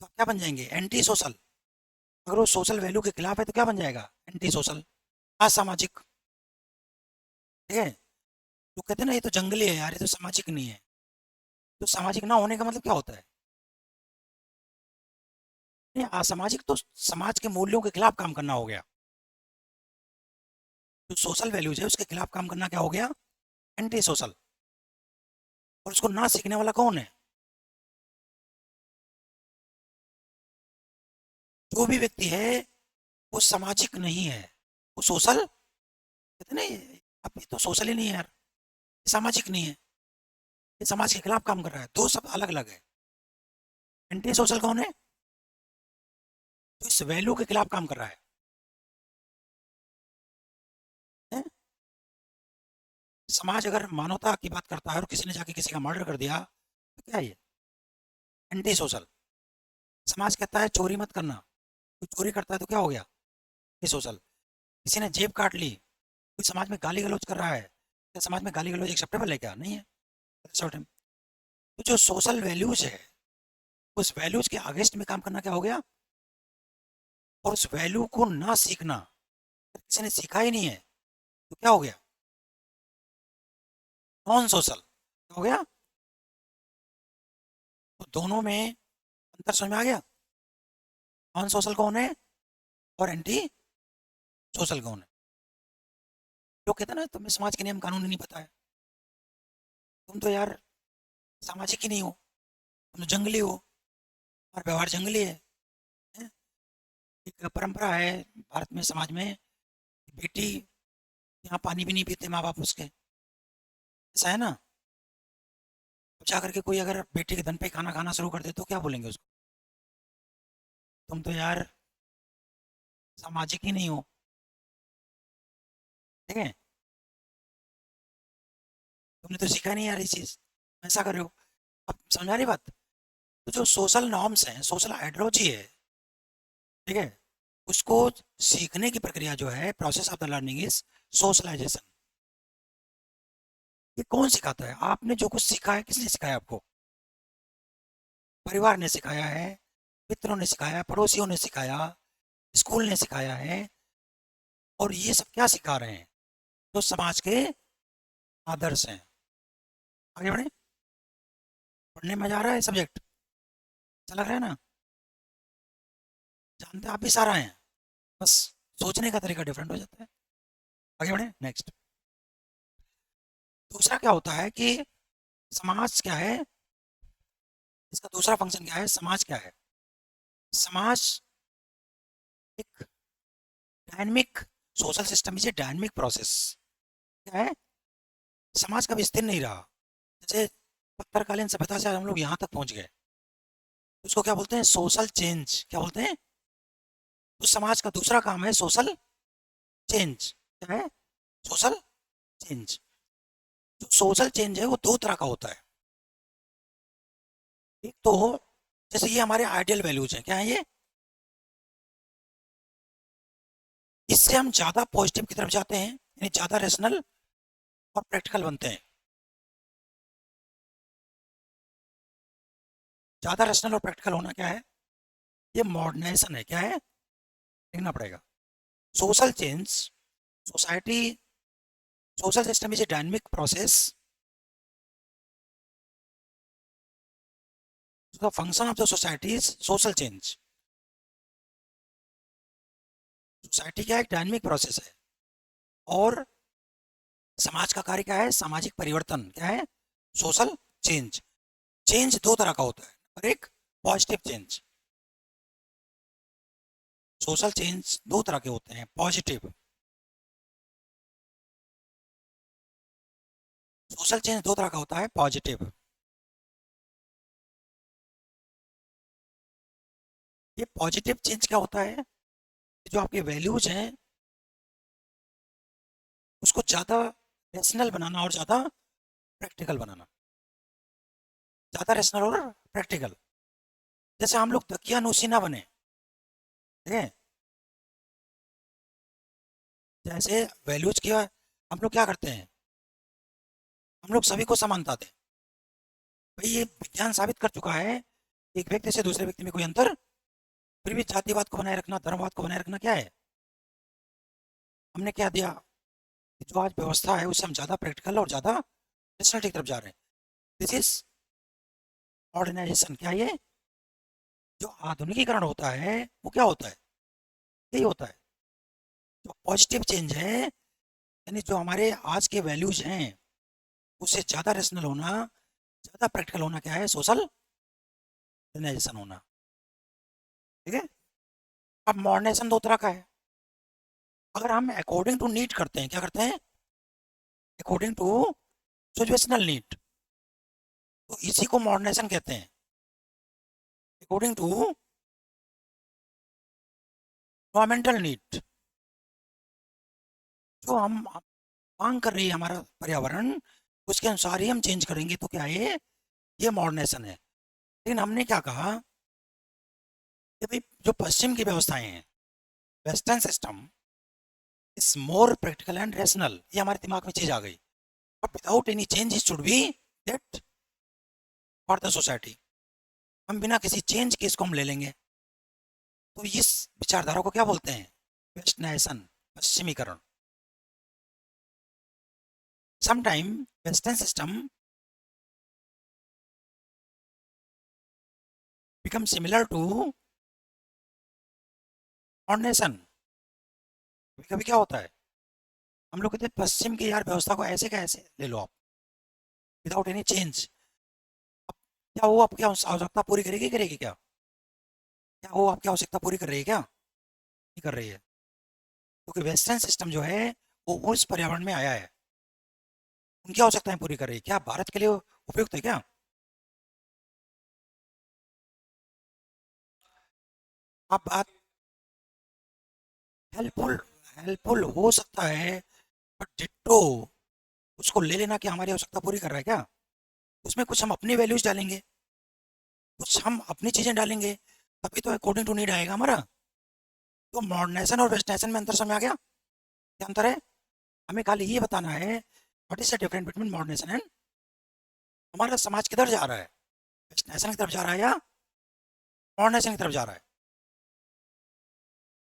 तो आप क्या बन जाएंगे? Anti social. अगर वो सोशल वैल्यू के खिलाफ है तो क्या बन जाएगा? एंटी सोशल, असामाजिक। ठीक है? तो कहते हैं ना, ये तो जंगली है यार, ये तो सामाजिक नहीं है। तो सामाजिक ना होने का मतलब क्या होता है? नहीं, असामाजिक तो समाज के मूल्यों के खिलाफ काम करना हो गया। जो सोशल वैल्यूज है उसके खिलाफ काम करना क्या हो गया? Anti social. और उसको ना सीखने वाला कौन है? जो भी व्यक्ति है वो सामाजिक नहीं है, वो सोशल, कहते नहीं, अब ये तो सोशल ही नहीं है यार, ये सामाजिक नहीं है, ये समाज के खिलाफ काम कर रहा है। दो सब अलग अलग है। एंटी सोशल कौन है? जो इस वैल्यू के खिलाफ काम कर रहा है? समाज अगर मानवता की बात करता है और किसी ने जाके किसी का मर्डर कर दिया तो क्या है ये? Anti social. समाज कहता है चोरी मत करना, कोई चोरी करता है तो क्या हो गया? Anti social. किसी ने जेब काट ली, कोई समाज में गाली गलौज कर रहा है, क्या समाज में गाली गलौज एक्सेप्टेबल है? क्या नहीं है? Acceptable। तो जो सोशल वैल्यूज है उस वैल्यूज के अगेंस्ट में काम करना क्या हो गया? और उस वैल्यू को ना सीखना, किसी ने सीखा ही नहीं है तो क्या हो गया? नॉन सोशल हो गया। तो दोनों में अंतर समझ में आ गया? नॉन सोशल कौन है और एंटी सोशल कौन है? लोग कहते हैं ना तुम्हें समाज के नियम कानून ही नहीं पता है, तुम तो यार सामाजिक ही नहीं हो, तुम तो जंगली हो, और व्यवहार जंगली है? एक परंपरा है भारत में, समाज में, बेटी यहाँ पानी भी नहीं पीते माँ बाप उसके, ऐसा है ना? अब जा करके कोई अगर बेटी के धन पे खाना खाना शुरू कर दे तो क्या बोलेंगे उसको? तुम तो यार सामाजिक ही नहीं हो। ठीक है? तुमने तो सीखा नहीं यार ये चीज, ऐसा कर रहे हो। अब समझा रही बात? तो जो सोशल नॉर्म्स हैं, सोशल आइडियोलॉजी है, ठीक है, उसको सीखने की प्रक्रिया जो है, process of the learning is socialization. ये कौन सिखाता है? आपने जो कुछ सीखा है किसने सिखाया आपको? परिवार ने सिखाया है, मित्रों ने सिखाया, पड़ोसियों ने सिखाया, स्कूल ने सिखाया है। और ये सब क्या सिखा रहे हैं? तो समाज के आदर्श हैं। आगे बढ़े? पढ़ने में मजा आ रहा है सब्जेक्ट? अच्छा लग रहा है ना? जानते आप भी सारा हैं, बस सोचने का तरीका डिफरेंट हो जाता है। आगे बढ़े, नेक्स्ट। दूसरा क्या होता है कि समाज क्या है, इसका दूसरा फंक्शन क्या है? समाज क्या है? समाज एक dynamic social system is a dynamic process. क्या है? समाज कभी स्थिर नहीं रहा। जैसे पत्थरकालीन सभ्यता से हम लोग यहाँ तक पहुंच गए, उसको क्या बोलते हैं? Social change. क्या बोलते हैं? तो समाज का दूसरा काम है सोशल चेंज। क्या है? Social change. जो सोशल चेंज है वो दो तरह का होता है। एक तो जैसे ये हमारे आइडियल वैल्यूज हैं, क्या है ये? इससे हम ज्यादा पॉजिटिव की तरफ जाते हैं, यानी ज्यादा रेशनल और प्रैक्टिकल बनते हैं। ज्यादा रेशनल और प्रैक्टिकल होना क्या है? ये मॉडर्नाइजेशन है। क्या है? लिखना पड़ेगा। Social change, society social system is a dynamic process. So the function of the society is social change. Society क्या एक डायनेमिक प्रोसेस है और समाज का कार्य क्या है, सामाजिक परिवर्तन क्या है, सोशल चेंज। चेंज दो तरह का होता है और एक पॉजिटिव चेंज। सोशल चेंज दो तरह के होते हैं, पॉजिटिव। सोशल चेंज दो तरह का होता है, पॉजिटिव। ये पॉजिटिव चेंज क्या होता है, जो आपके वैल्यूज हैं उसको ज़्यादा रेशनल बनाना और ज़्यादा प्रैक्टिकल बनाना। ज़्यादा रेशनल और प्रैक्टिकल। जैसे हम लोग दकियानूसी ना बने, ठीक है। जैसे वैल्यूज की हम लोग क्या करते हैं, हम लोग सभी को समानता दें। भाई ये विज्ञान साबित कर चुका है कि एक व्यक्ति से दूसरे व्यक्ति में कोई अंतर, फिर भी जातिवाद को बनाए रखना, धर्मवाद को बनाए रखना क्या है। हमने क्या दिया कि जो आज व्यवस्था है उससे हम ज़्यादा प्रैक्टिकल और ज़्यादा रेशनल की तरफ जा रहे हैं। This is modernization. क्या ये जो आधुनिकीकरण होता है वो क्या होता है, यही होता है। जो पॉजिटिव चेंज है, यानी जो हमारे आज के वैल्यूज हैं उससे ज़्यादा रेशनल होना, ज़्यादा प्रैक्टिकल होना, क्या है, सोशल मॉडर्नाइजेशन होना। ठीक है। अब मॉडर्नाइजेशन दो तरह का है। अगर हम अकॉर्डिंग टू नीड करते हैं, क्या करते हैं, अकॉर्डिंग टू सिचुएशनल नीड, तो इसी को मॉडर्नाइजेशन कहते हैं। अकॉर्डिंग टू एनवायरमेंटल नीड, जो हम मांग कर रही है हमारा पर्यावरण, उसके अनुसार ही हम चेंज करेंगे, तो क्या है, ये मॉडर्नाइजेशन है। लेकिन हमने क्या कहा कि भाई जो पश्चिम की व्यवस्थाएं हैं, western system is more practical and rational, ये हमारे दिमाग में चीज आ गई। But without any change it should be that for the society. हम बिना किसी चेंज के इसको हम ले लेंगे, तो इस विचारधारा को क्या बोलते हैं, वेस्टर्नाइजेशन, पश्चिमीकरण। Sometime western system become similar to modernisation. कभी क्या होता है, हम लोग कहते हैं पश्चिम की यार व्यवस्था को ऐसे का ऐसे ले लो आप, विदाउट एनी चेंज। अब क्या वो आपकी आवश्यकता पूरी करेगी, करेगी क्या, क्या वो आपकी आवश्यकता पूरी कर रही है क्या, नहीं कर रही है। क्योंकि वेस्टर्न सिस्टम जो है वो उस पर्यावरण में आया है, उनकी आवश्यकताएं पूरी कर रही है। क्या भारत के लिए उपयुक्त है क्या। आप बात हेल्पफुल, हेल्पफुल हो सकता है, बट डिट्टो उसको ले लेना कि हमारी आवश्यकता पूरी कर रहा है क्या, उसमें कुछ हम अपनी वैल्यूज डालेंगे, कुछ हम अपनी चीजें डालेंगे, तभी तो अकॉर्डिंग टू नीड आएगा हमारा। तो मॉडर्नाइजेशन और वेस्टर्नाइजेशन में अंतर समझ आ गया, क्या अंतर है। हमें खाली ये बताना है what is the difference between modernization and, हमारा समाज किधर जा रहा है, वेस्टर्नाइजेशन की तरफ जा रहा है या मॉडर्नाइजेशन की तरफ जा रहा है।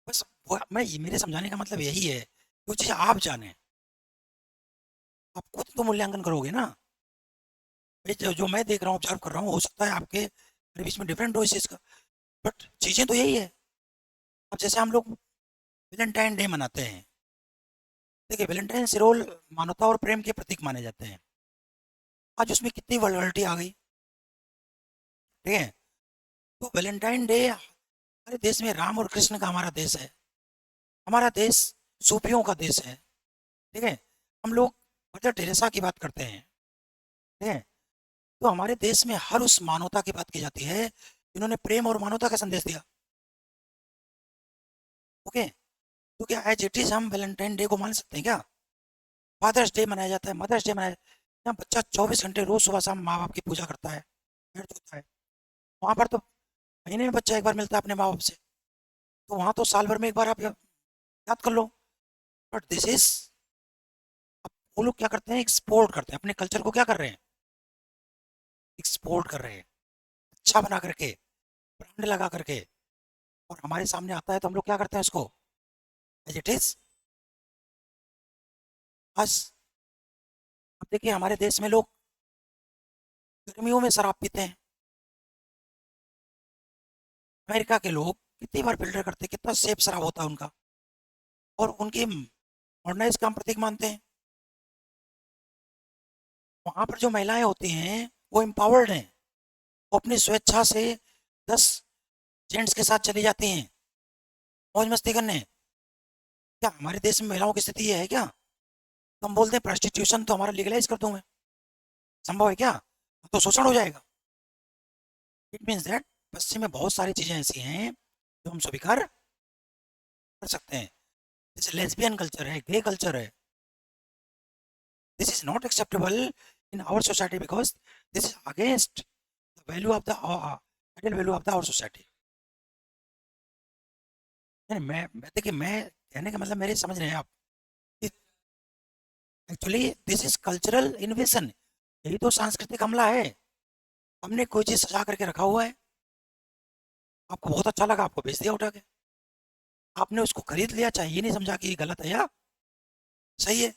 बस मैं मेरे समझाने का मतलब यही है, वो चीज़ आप जाने, आप खुद तो मूल्यांकन करोगे ना। भाई जो मैं देख रहा हूँ, ऑब्जर्व कर रहा हूँ, हो सकता है आपके मेरे बीच में डिफरेंट हो इस चीज़ का, बट चीज़ें तो यही है। अब जैसे हम लोग वैलेंटाइन डे मनाते हैं, देखिए वैलेंटाइन रोल मानवता और प्रेम के प्रतीक माने जाते हैं। आज उसमें कितनी वल्गैरिटी आ गई, ठीक है। तो वैलेंटाइन डे हमारे देश में राम और कृष्ण का हमारा देश है, हमारा देश सूफियों का देश है, ठीक है। हम लोग मदर टेरेसा की बात करते हैं, ठीक है। तो हमारे देश में हर उस मानवता की बात की जाती है जिन्होंने प्रेम और मानवता का संदेश दिया। ओके। तो क्या एज इट इज हम वैलेंटाइन डे को मान सकते हैं क्या। फादर्स डे मनाया जाता है, मदर्स डे मनाया, यहाँ बच्चा 24 घंटे रोज सुबह शाम माँ बाप की पूजा करता है, व्यर्थ होता है। वहाँ पर तो महीने में बच्चा एक बार मिलता है अपने माँ बाप से, तो वहाँ तो साल भर में एक बार आप याद कर लो। बट दिस इज, वो लोग क्या करते हैं, एक्सपोर्ट करते हैं अपने कल्चर को, क्या कर रहे हैं, एक्सपोर्ट कर रहे हैं, अच्छा बना करके, ब्रांड लगा करके, और हमारे सामने आता है तो हम लोग क्या करते हैं उसको एज इट इज। बस अब देखिए हमारे देश में लोग गर्मियों में शराब पीते हैं। अमेरिका के लोग कितनी बार फिल्टर करते हैं, कितना सेफ शराब होता है उनका, और उनकी मॉडर्नाइज का हम प्रतीक मानते हैं। वहां पर जो महिलाएं होती हैं वो एम्पावर्ड हैं, वो अपनी स्वेच्छा से 10 जेंट्स के साथ चली जाती हैं मौज मस्ती करने। क्या हमारे देश में महिलाओं की स्थिति ये है क्या? तो हम बोलते हैं प्रोस्टिट्यूशन तो हमारा लीगलाइज कर दूं मैं, संभव है क्या? तो शोषण हो जाएगा। इट मीन्स दैट पश्चिम में बहुत सारी चीजें ऐसी हैं जो हम स्वीकार कर सकते हैं, जैसे लेस्बियन कल्चर है, गे कल्चर है। This is not acceptable in our society because this is against the value of the ideal value of the our society. मैं देखिए, मैं कहने का मतलब मेरे समझ रहे हैं आप, एक्चुअली दिस इज कल्चरल इन्वेशन। यही तो सांस्कृतिक हमला है। हमने कोई चीज सजा करके रखा हुआ है, आपको बहुत अच्छा लगा, आपको बेच दिया उठा के, आपने उसको खरीद लिया, चाहे ये नहीं समझा कि ये गलत है या सही है।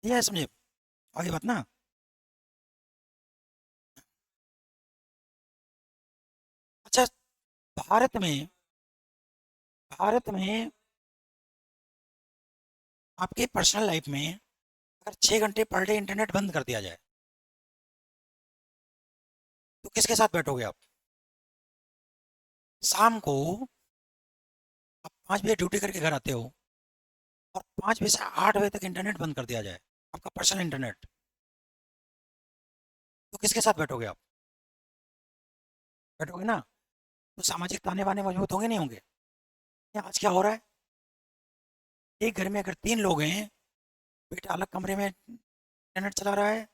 ये है, समझे आगे बात ना। अच्छा, भारत में भारत में आपके पर्सनल लाइफ में अगर 6 घंटे पर डे इंटरनेट बंद कर दिया जाए तो किसके साथ बैठोगे आप? शाम को आप 5 बजे ड्यूटी करके घर आते हो और 5 बजे से 8 बजे तक इंटरनेट बंद कर दिया जाए, आपका पर्सनल इंटरनेट, तो किसके साथ बैठोगे आप? बैठोगे ना? तो सामाजिक ताने बाने मजबूत होंगे नहीं होंगे? ये आज क्या हो रहा है, एक घर में अगर 3 लोग हैं, बेटा अलग कमरे में इंटरनेट चला रहा है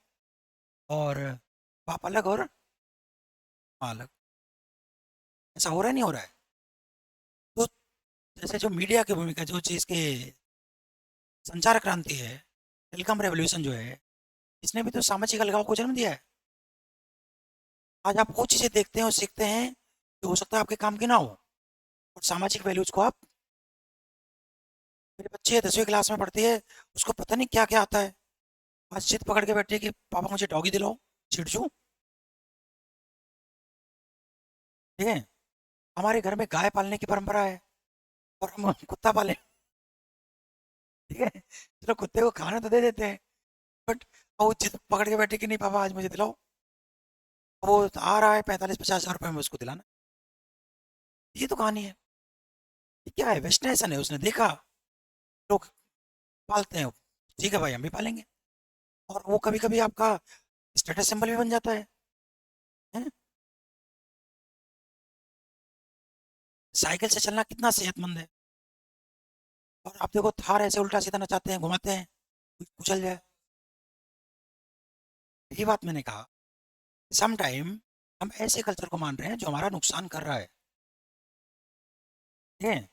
और बाप अलग और माँ अलग। ऐसा हो रहा है नहीं हो रहा है? तो जैसे जो मीडिया की भूमिका, जो चीज़ के संचार क्रांति है, टेलीकॉम रेवोल्यूशन जो है, इसने भी तो सामाजिक अलगाव को जन्म दिया है। आज आप वो चीज़ें देखते हैं और सीखते हैं जो हो सकता है आपके काम की ना हो, और सामाजिक वैल्यूज को आप, मेरे बच्चे 10वीं क्लास में पढ़ती है, उसको पता नहीं क्या क्या आता है, आज जिद पकड़ के बैठी है कि पापा मुझे डॉगी दिलाओ, छिड़चू। ठीक है, हमारे घर में गाय पालने की परंपरा है और हम कुत्ता पाले, ठीक है, चलो कुत्ते को खाना तो दे देते हैं, बट वो जिद पकड़ के बैठे कि नहीं पापा आज मुझे दिलाओ, वो आ रहा है 45-50 हज़ार रुपये में उसको दिलाना। ये तो कहानी है। ये क्या है, वेस्टर्नाइजेशन है, उसने देखा लोग पालते हैं, ठीक है भाई हम भी पालेंगे, और वो कभी कभी आपका स्टेटस सिंबल भी बन जाता है? साइकिल से चलना कितना सेहतमंद है, और आप देखो थार ऐसे उल्टा सीधा नचाते हैं, घुमाते हैं, कुचल जाए। यही बात मैंने कहा, सम टाइम हम ऐसे कल्चर को मान रहे हैं जो हमारा नुकसान कर रहा है। ठीक है,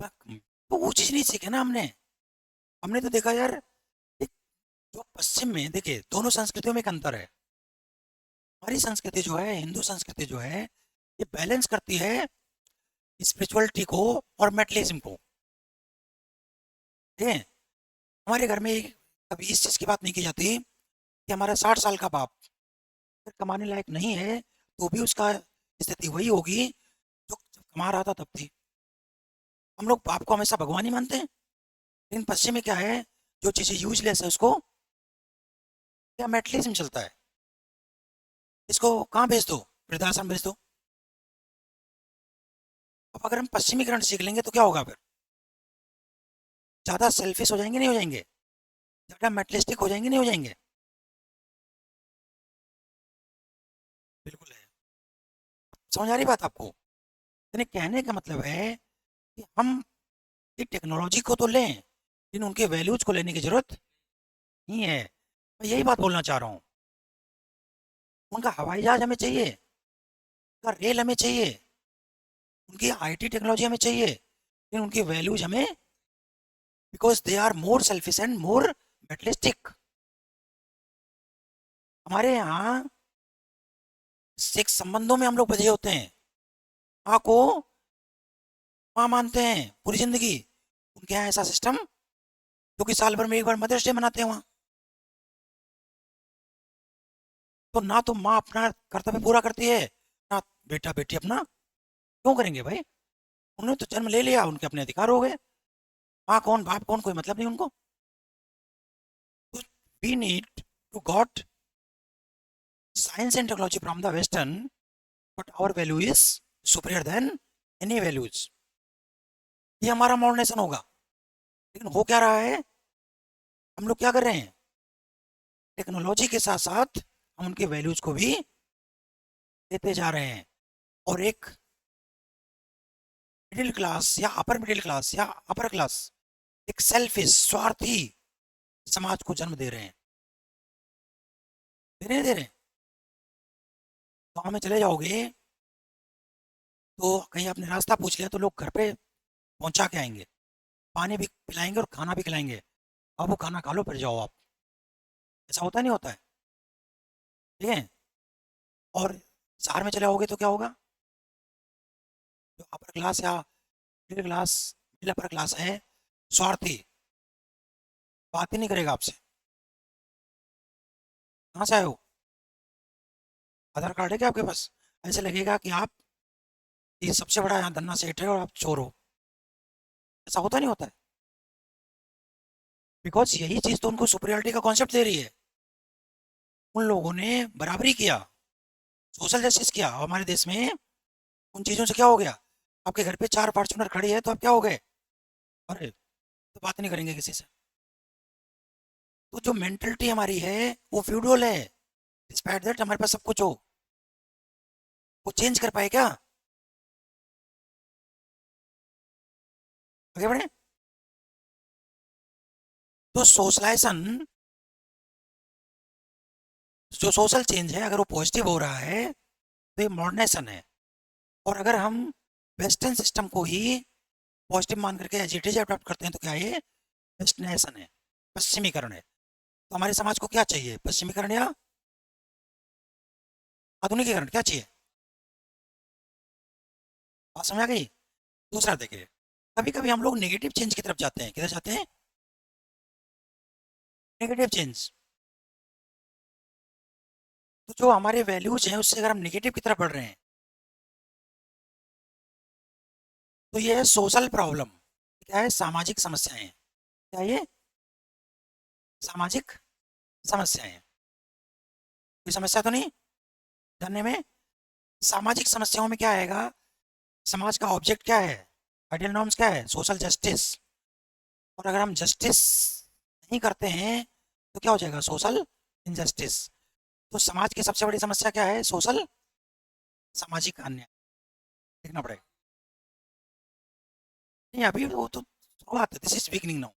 तो वो चीज़ नहीं सीखे ना हमने। हमने तो देखा यार, एक जो पश्चिम में देखिए, दोनों संस्कृतियों में एक अंतर है। हमारी संस्कृति जो है, हिंदू संस्कृति जो है, ये बैलेंस करती है स्पिरिचुअलिटी को और मेटलिज्म को। ठीक है, हमारे घर में कभी इस चीज़ की बात नहीं की जाती कि हमारा 60 साल का बाप अगर कमाने लायक नहीं है तो भी उसका स्थिति वही होगी जो जब कमा रहा था तब थी। हम लोग बाप को हमेशा भगवान ही मानते हैं, लेकिन पश्चिम में क्या है, जो चीज़ें यूजलेस है उसको क्या मेटलिज्म चलता है, इसको कहाँ भेज दो, वृद्धाश्रम भेज दो। अब अगर हम पश्चिमीकरण सीख लेंगे तो क्या होगा फिर? ज़्यादा सेल्फिश हो जाएंगे नहीं हो जाएंगे? ज़्यादा मेटलिस्टिक हो जाएंगे नहीं हो जाएंगे? बिल्कुल है। समझ आ रही बात आपको? यानी कहने का मतलब है कि हम ये टेक्नोलॉजी को तो लें, लेकिन उनके वैल्यूज को लेने की जरूरत नहीं है। मैं यही बात बोलना चाह रहा हूँ। उनका हवाई जहाज हमें चाहिए, उनका रेल हमें चाहिए, उनकी आईटी टेक्नोलॉजी हमें चाहिए, लेकिन उनकी वैल्यूज हमें, because they are more selfish and more materialistic. हमारे यहाँ सेक्स संबंधों में हम लोग बझे होते हैं, माँ को माँ मानते हैं पूरी जिंदगी, उनके यहाँ ऐसा सिस्टम क्योंकि साल भर में एक बार मदर्स डे मनाते हैं वहाँ। तो ना तो माँ अपना कर्तव्य पूरा करती है, ना बेटा बेटी अपना क्यों करेंगे भाई? उन्होंने तो जन्म ले लिया, उनके अपने अधिकार हो गए। माँ कौन बाप कौन कोई मतलब नहीं उनको। We need to got science and technology from the western, but our value is superior than any values। ये हमारा मॉडर्नाइजेशन होगा। लेकिन हो क्या रहा है, हम लोग क्या कर रहे हैं, टेक्नोलॉजी के साथ साथ हम उनके वैल्यूज को भी देते जा रहे हैं। और एक मिडिल क्लास या अपर मिडिल क्लास या अपर क्लास, एक सेल्फिश स्वार्थी समाज को जन्म दे रहे हैं। दे रहे हैं। गाँव में चले जाओगे तो कहीं आपने रास्ता पूछ लिया तो लोग घर पे पहुंचा के आएंगे, पानी भी पिलाएंगे और खाना भी खिलाएंगे। अब वो खाना खा लो फिर जाओ आप। ऐसा होता नहीं होता है? ठीक है। और शहर में चले आओगे तो क्या होगा, जो अपर क्लास या middle class, middle upper class है, स्वार्थी, बात ही नहीं करेगा आपसे। कहाँ से आए हो, आधार कार्ड है क्या आपके पास? ऐसे लगेगा कि आप ये सबसे बड़ा यहाँ धन्ना सेठ है और आप चोर हो। ऐसा होता नहीं होता है? बिकॉज यही चीज़ तो उनको सुपरियरिटी का कॉन्सेप्ट दे रही है। उन लोगों ने बराबरी किया, सोशल जस्टिस किया। और हमारे देश में उन चीज़ों से क्या हो गया, आपके घर पे 4 फॉर्च्यूनर खड़ी है तो आप क्या हो गए, अरे तो बात नहीं करेंगे किसी से। तो जो मेंटलिटी हमारी है वो फ्यूडल है। डिस्पाइट दैट हमारे पास सब कुछ हो, वो चेंज कर पाए क्या? आगे बढ़े। तो सोशलाइजेशन, जो सोशल चेंज है, अगर वो पॉजिटिव हो रहा है तो ये मॉडर्नाइजेशन है। और अगर हम वेस्टर्न सिस्टम को ही पॉजिटिव मान करके एज इट इज अडॉप्ट करते हैं तो क्या ये वेस्टर्नाइजेशन है, पश्चिमीकरण है। तो हमारे समाज को क्या चाहिए, पश्चिमीकरण या आधुनिकीकरण, क्या चाहिए? बात समझ आ गई? दूसरा देखिए, कभी कभी हम लोग नेगेटिव चेंज की तरफ जाते हैं। किधर जाते हैं? Negative change. तो जो हमारे वैल्यूज हैं उससे अगर हम नेगेटिव की तरफ बढ़ रहे हैं तो ये है सोशल प्रॉब्लम। क्या है? सामाजिक समस्याएं हैं। क्या ये? सामाजिक समस्याएं हैं। कोई समस्या तो नहीं जानने में? सामाजिक समस्याओं में क्या आएगा, समाज का ऑब्जेक्ट क्या है, आइडियल नॉर्म्स क्या है, सोशल जस्टिस। और अगर हम जस्टिस नहीं करते हैं तो क्या हो जाएगा, सोशल इनजस्टिस। तो समाज की सबसे बड़ी समस्या क्या है, सोशल, सामाजिक अन्याय। देखना पड़ेगा। नहीं अभी वो तो शुरुआत है, this is beginning now.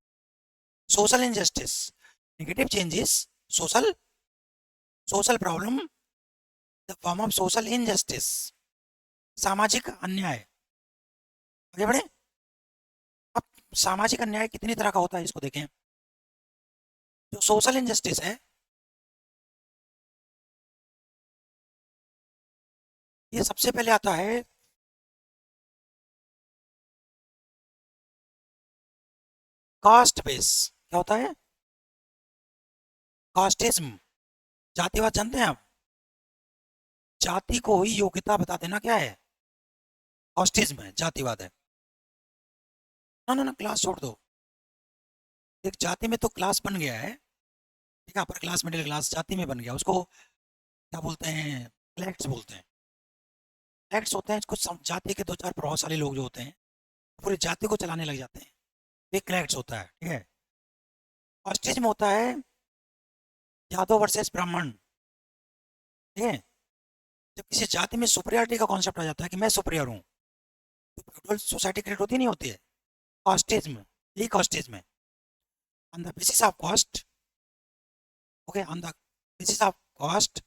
Social injustice, negative changes, social, social problem, the form of social injustice, सामाजिक अन्याय। आगे बढ़े। अब सामाजिक अन्याय कितनी तरह का होता है इसको देखें। जो सोशल इनजस्टिस है, ये सबसे पहले आता है कास्ट बेस। क्या होता है? कास्टिज्म, जातिवाद। जानते हैं आप? जाति को ही योग्यता बता देना क्या है, कास्टिज्म है, जातिवाद है। ना ना ना, क्लास छोड़ दो। एक जाति में तो क्लास बन गया है, ठीक है, अपर क्लास मिडिल क्लास जाति में बन गया, उसको क्या बोलते हैं, क्लैक्स बोलते हैं। क्लैक्स होते हैं कुछ जाति के 2-4 प्रभावशाली लोग जो होते हैं, पूरी जाति को चलाने लग जाते हैं, ये क्लैक्स होता है। ठीक है। कास्टिज्म होता है यादव वर्सेस ब्राह्मण। ठीक है। जब किसी जाति में सुपरियरिटी का कॉन्सेप्ट आ जाता है कि मैं सुपरियर हूँ, तो फ्यूडल सोसाइटी क्रिएट होती नहीं होती है। कास्टिज्म, यही कास्टिज्म है। On the basis of caste, okay, on the basis of caste,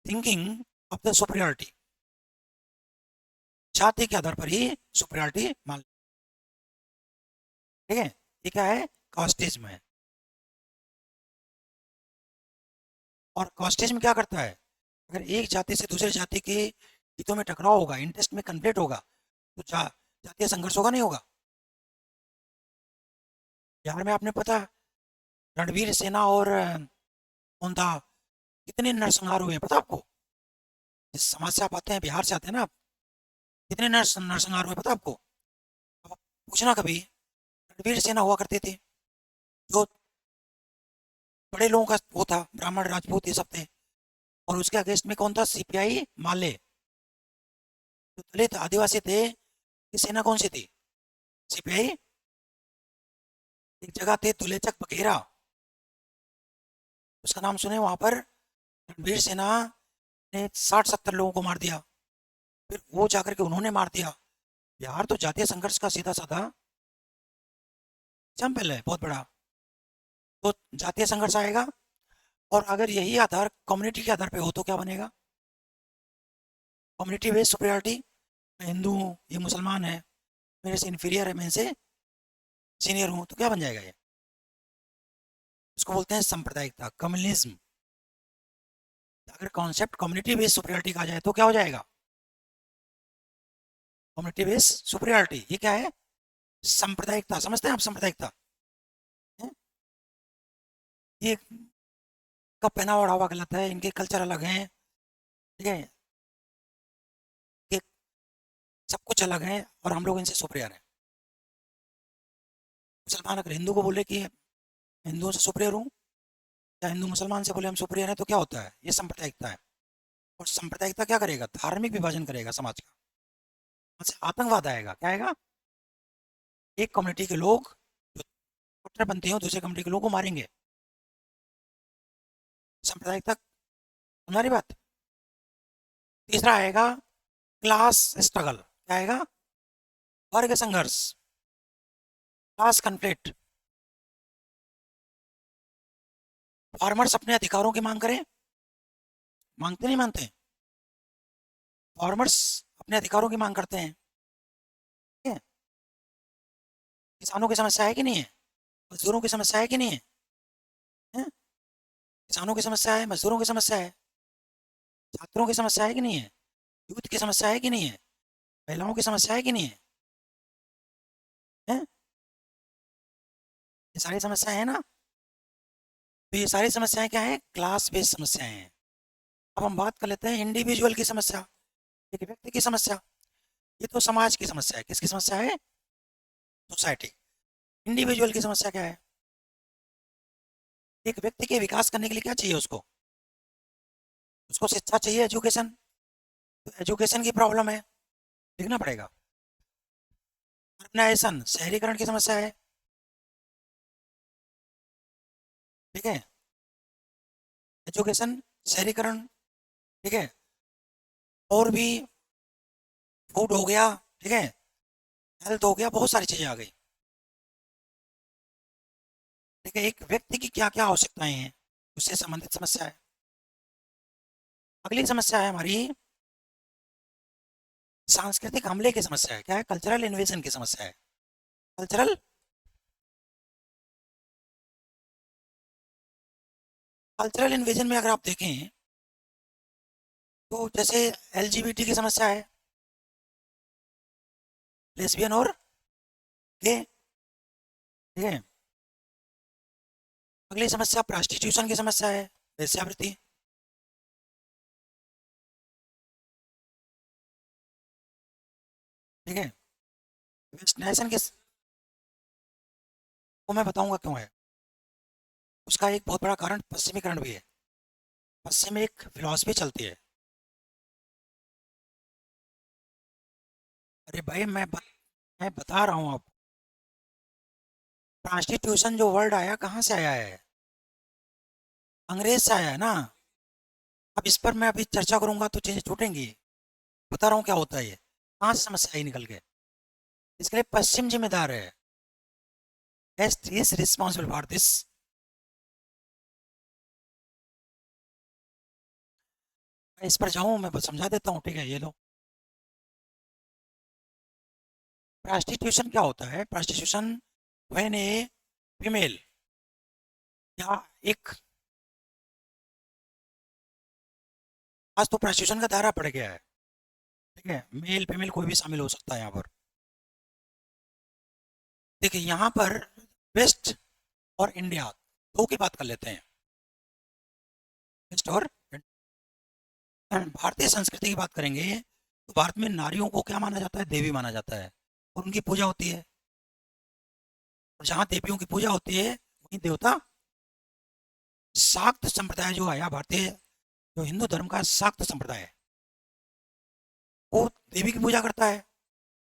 thinking of the superiority, जाति के आधार पर ही सुपरियरिटी मान। ठीक है। ये क्या है, कास्टिज्म है। और कास्टिज्म क्या करता है, अगर एक जाति से दूसरे जाति के हितों में टकराव होगा, इंटरेस्ट में कन्फ्लिक्ट होगा, तो जातीय संघर्ष होगा नहीं होगा? बिहार में आपने पता रणवीर सेना और कौन था, कितने नरसंहार हुए हैं पता आपको? जिस समाज से आप आते हैं, बिहार से आते हैं ना आप, कितने नरसंहार हुए पता आपको? आप पूछना कभी। रणवीर सेना हुआ करते थे, जो बड़े लोगों का वो था, ब्राह्मण राजपूत ये सब थे। और उसके अगेंस्ट में कौन था? सीपीआई माले। जो दलित आदिवासी थे, ये सेना कौन सी थी? सीपीआई। एक जगह थे दुलेचक बघेरा, उसका नाम सुने? वहां पर रणवीर सेना ने 60-70 लोगों को मार दिया। फिर वो जाकर के उन्होंने मार दिया। बिहार तो जातीय संघर्ष का सीधा साधा एग्जाम्पल है, बहुत बड़ा। तो जातीय संघर्ष आएगा, और अगर यही आधार कम्युनिटी के आधार पे हो तो क्या बनेगा? Community based superiority. मैं हिंदू हूँ, ये मुसलमान है, मेरे से इन्फीरियर है, मैं इनसे सीनियर हूँ, तो क्या बन जाएगा ये? उसको बोलते हैं सांप्रदायिकता, कम्युनलिज्म। अगर कॉन्सेप्ट कम्युनिटी बेस्ड सुपरियरिटी का आ जाए तो क्या हो जाएगा? कम्युनिटी बेस्ड सुपरियरिटी, ये क्या है? सांप्रदायिकता। समझते हैं आप सांप्रदायिकता? हैं? ये का पहनावा ओढ़ावा गलत है, इनके कल्चर अलग हैं, ठीक है, ये सब कुछ अलग है, और हम लोग इनसे सुपरियर हैं। मुसलमान अगर हिंदू को बोले कि हिंदुओं से सुपरियर हूँ, या हिंदू मुसलमान से बोले हम सुपरियर हैं, तो क्या होता है? ये सांप्रदायिकता है। और सांप्रदायिकता क्या करेगा? धार्मिक विभाजन करेगा समाज का। वहाँ से आतंकवाद आएगा। क्या आएगा? एक कम्युनिटी के लोग जो कट्टरपंथी हो, दूसरे कम्युनिटी के लोगों को मारेंगे। सांप्रदायिकता। हमारी बात। तीसरा आएगा क्लास स्ट्रगल। क्या आएगा? वर्ग संघर्ष, क्लास कन्फ्लिक्ट। फार्मर्स अपने अधिकारों की मांग करें, मांगते नहीं मानते? फार्मर्स अपने अधिकारों की मांग करते हैं, ठीक है? किसानों की समस्या है कि नहीं है? मजदूरों की समस्या है कि नहीं है? हैं? किसानों की समस्या है, मजदूरों की समस्या है, छात्रों की समस्या है कि नहीं है? यूथ की समस्या है कि नहीं है? महिलाओं की समस्या है कि नहीं है? हैं? ये सारी समस्याएं हैं ना? तो ये सारी समस्याएं क्या है? क्लास बेस्ड समस्याएं हैं। अब हम बात कर लेते हैं इंडिविजुअल की समस्या, एक व्यक्ति की समस्या। ये तो समाज की समस्या है। किसकी समस्या है? सोसाइटी। इंडिविजुअल की समस्या क्या है? एक व्यक्ति के विकास करने के लिए क्या चाहिए उसको? उसको शिक्षा चाहिए, एजुकेशन। तो एजुकेशन की प्रॉब्लम है, लिखना पड़ेगा। अर्बनाइजेशन, शहरीकरण की समस्या है, ठीक है। एजुकेशन, शहरीकरण, ठीक है। और भी फूड हो गया, ठीक है, हेल्थ हो गया, बहुत सारी चीजें आ गई, ठीक है। एक व्यक्ति की क्या क्या आवश्यकताएं हैं, उससे संबंधित समस्या है। अगली समस्या है हमारी सांस्कृतिक हमले की समस्या है। क्या है? कल्चरल इन्वेजन की समस्या है। कल्चरल कल्चरल इन्वेजन में अगर आप देखें, तो जैसे एलजीबीटी की समस्या है, लेस्बियन और गे, ठीक है। अगली समस्या प्रोस्टिट्यूशन की समस्या है, वेश्यावृत्ति, ठीक है। वेस्टर्नाइजेशन के को मैं बताऊंगा क्यों है। उसका एक बहुत बड़ा कारण पश्चिमीकरण भी है। पश्चिम में एक फिलॉसफी चलती है। अरे भाई मैं बता रहा हूँ आपको, प्रोस्टिट्यूशन जो वर्ड आया कहाँ से आया है? अंग्रेज से आया है ना। अब इस पर मैं अभी चर्चा करूंगा तो चीजें छूटेंगी। बता रहा हूँ क्या होता है ये, कहाँ से समस्या आई निकल के। इसके लिए पश्चिम जिम्मेदार है। West is responsible for this. मैं इस पर जाऊँ, मैं बस समझा देता हूँ, ठीक है, ये लो। प्रोस्टिट्यूशन क्या होता है? प्रोस्टिट्यूशन व्हेन ए फीमेल, या एक, आज तो प्रोस्टिट्यूशन का दायरा पड़ गया है, ठीक है, मेल फीमेल कोई भी शामिल हो सकता है यहाँ पर। देखिए यहाँ पर वेस्ट और इंडिया, दो की बात कर लेते हैं। वेस्ट और भारतीय संस्कृति की बात करेंगे तो भारत में नारियों को क्या माना जाता है? देवी माना जाता है, और उनकी पूजा होती है। और जहाँ देवियों की पूजा होती है वहीं देवता। शाक्त संप्रदाय जो है भारतीय, जो हिंदू धर्म का शाक्त संप्रदाय है, वो देवी की पूजा करता है।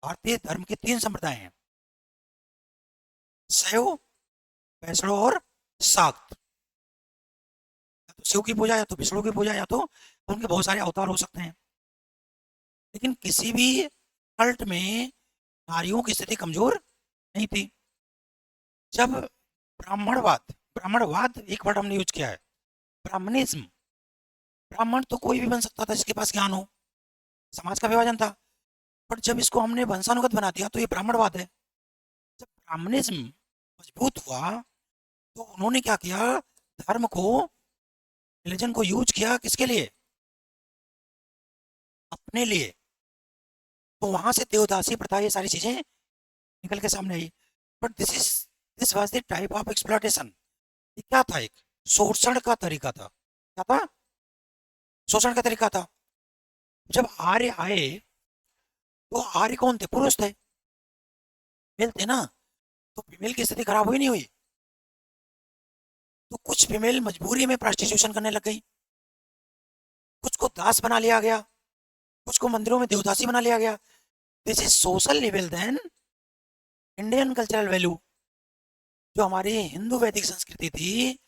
भारतीय धर्म के तीन संप्रदाय हैं, शैव, वैष्णव और शाक्त। या तो शिव की पूजा, या तो विष्णु की पूजा, या तो उनके बहुत सारे अवतार हो सकते हैं। लेकिन किसी भी कल्ट में नारियों की स्थिति कमजोर नहीं थी। जब ब्राह्मणवाद, ब्राह्मणवाद एक वर्ड हमने यूज किया है, ब्राह्मणिज्म। ब्राह्मण तो कोई भी बन सकता था जिसके पास ज्ञान हो, समाज का विभाजन था। बट जब इसको हमने वंशानुगत बना दिया तो ये ब्राह्मणवाद है। जब ब्राह्मणिज्म मजबूत हुआ तो उन्होंने क्या किया? धर्म को, रिलीजन को यूज किया किसके लिए? अपने लिए। तो वहां से देवदासी प्रथा, ये सारी चीजें निकल के सामने आई। But this was the type of exploitation. ये क्या था? एक शोषण का तरीका था। क्या था? शोषण का तरीका था। जब आर्य आए तो आर्य कौन थे? पुरुष थे, मेल थे ना। तो फीमेल की स्थिति खराब हुई नहीं हुई? तो कुछ फीमेल मजबूरी में प्रोस्टिट्यूशन करने लग गई, कुछ को दास बना लिया गया, कुछ को मंदिरों में देवदासी बना लिया गया। This is social level then Indian cultural value. जो हमारी हिंदू वैदिक संस्कृति थी,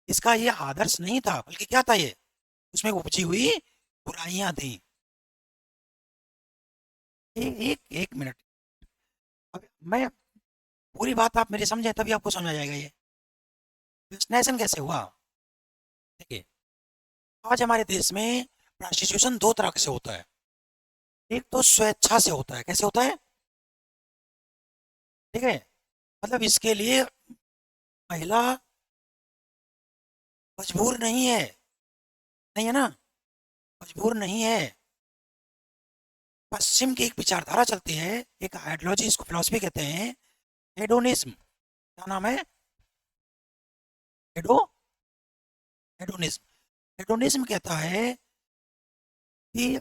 इसका ये आदर्श नहीं था, बल्कि क्या था? ये उसमें उपजी हुई बुराइयां थी। एक मिनट, अब मैं पूरी बात आप मेरी समझे तभी आपको समझ आ जाएगा ये वेस्टर्नाइजेशन कैसे हुआ। देखिए, आज हमारे देश में प्रोस्टिट्यूशन दो तरह से होता है। एक तो स्वेच्छा से होता है। कैसे होता है? ठीक है, मतलब इसके लिए महिला मजबूर नहीं है, नहीं है ना, मजबूर नहीं है। पश्चिम की एक विचारधारा चलती है, एक आइडियोलॉजी, इसको फिलॉसफी कहते हैं, हेडोनिज्म। क्या नाम है? हेडो हेडोनिज्म। हेडोनिज्म कहता है कि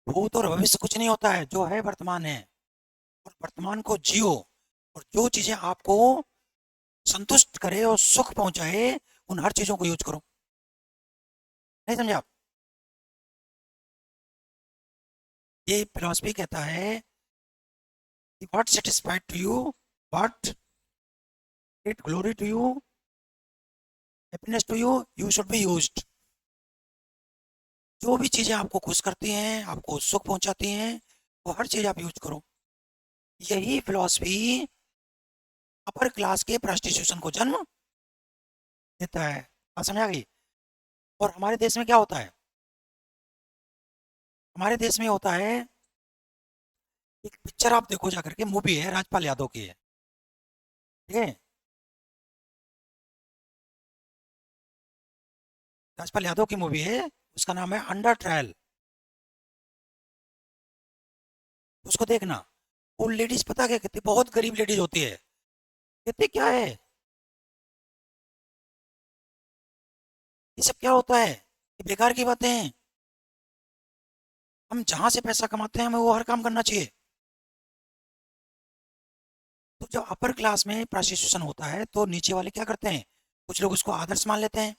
भूत और भविष्य कुछ नहीं होता है, जो है वर्तमान है, और वर्तमान को जियो। और जो चीजें आपको संतुष्ट करे और सुख पहुंचाए, उन हर चीजों को यूज करो। नहीं समझे आप? ये फिलॉसफी कहता है कि what satisfied to you, what it glory to you, happiness to you, you should be used. जो भी चीजें आपको खुश करती हैं, आपको सुख पहुंचाती हैं, वो हर चीज आप यूज करो। यही फिलॉसफी अपर क्लास के प्रोस्टिट्यूशन को जन्म देता है। बात समझ आ गई? और हमारे देश में क्या होता है? हमारे देश में होता है, एक पिक्चर आप देखो जा करके, मूवी है, राजपाल यादव की है, ठीक है? राजपाल यादव की मूवी है, उसका नाम है अंडर ट्रायल। उसको देखना। वो लेडीज पता क्या कहती? बहुत गरीब लेडीज होती है, कहते क्या है ये सब, क्या होता है, ये बेकार की बातें हैं। हम जहां से पैसा कमाते हैं हमें वो हर काम करना चाहिए। तो जब अपर क्लास में प्रोस्टिट्यूशन होता है तो नीचे वाले क्या करते हैं? कुछ लोग उसको आदर्श मान लेते हैं।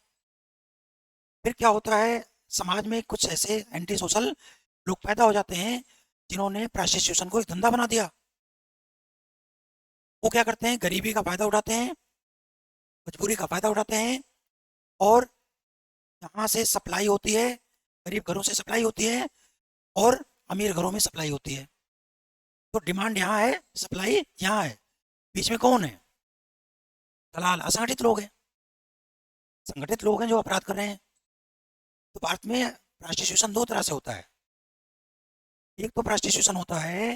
फिर क्या होता है? समाज में कुछ ऐसे एंटी सोशल लोग पैदा हो जाते हैं जिन्होंने प्रोस्टिट्यूशन को एक धंधा बना दिया। वो क्या करते हैं? गरीबी का फायदा उठाते हैं, मजबूरी का फायदा उठाते हैं, और यहाँ से सप्लाई होती है, गरीब घरों से सप्लाई होती है, और अमीर घरों में सप्लाई होती है। तो डिमांड यहाँ है, सप्लाई यहाँ है, बीच में कौन है? दलाल, असंगठित लोग हैं। संगठित लोग हैं जो अपराध कर रहे हैं। तो भारत में प्रोस्टिट्यूशन दो तरह से होता है। एक तो प्रोस्टिट्यूशन होता है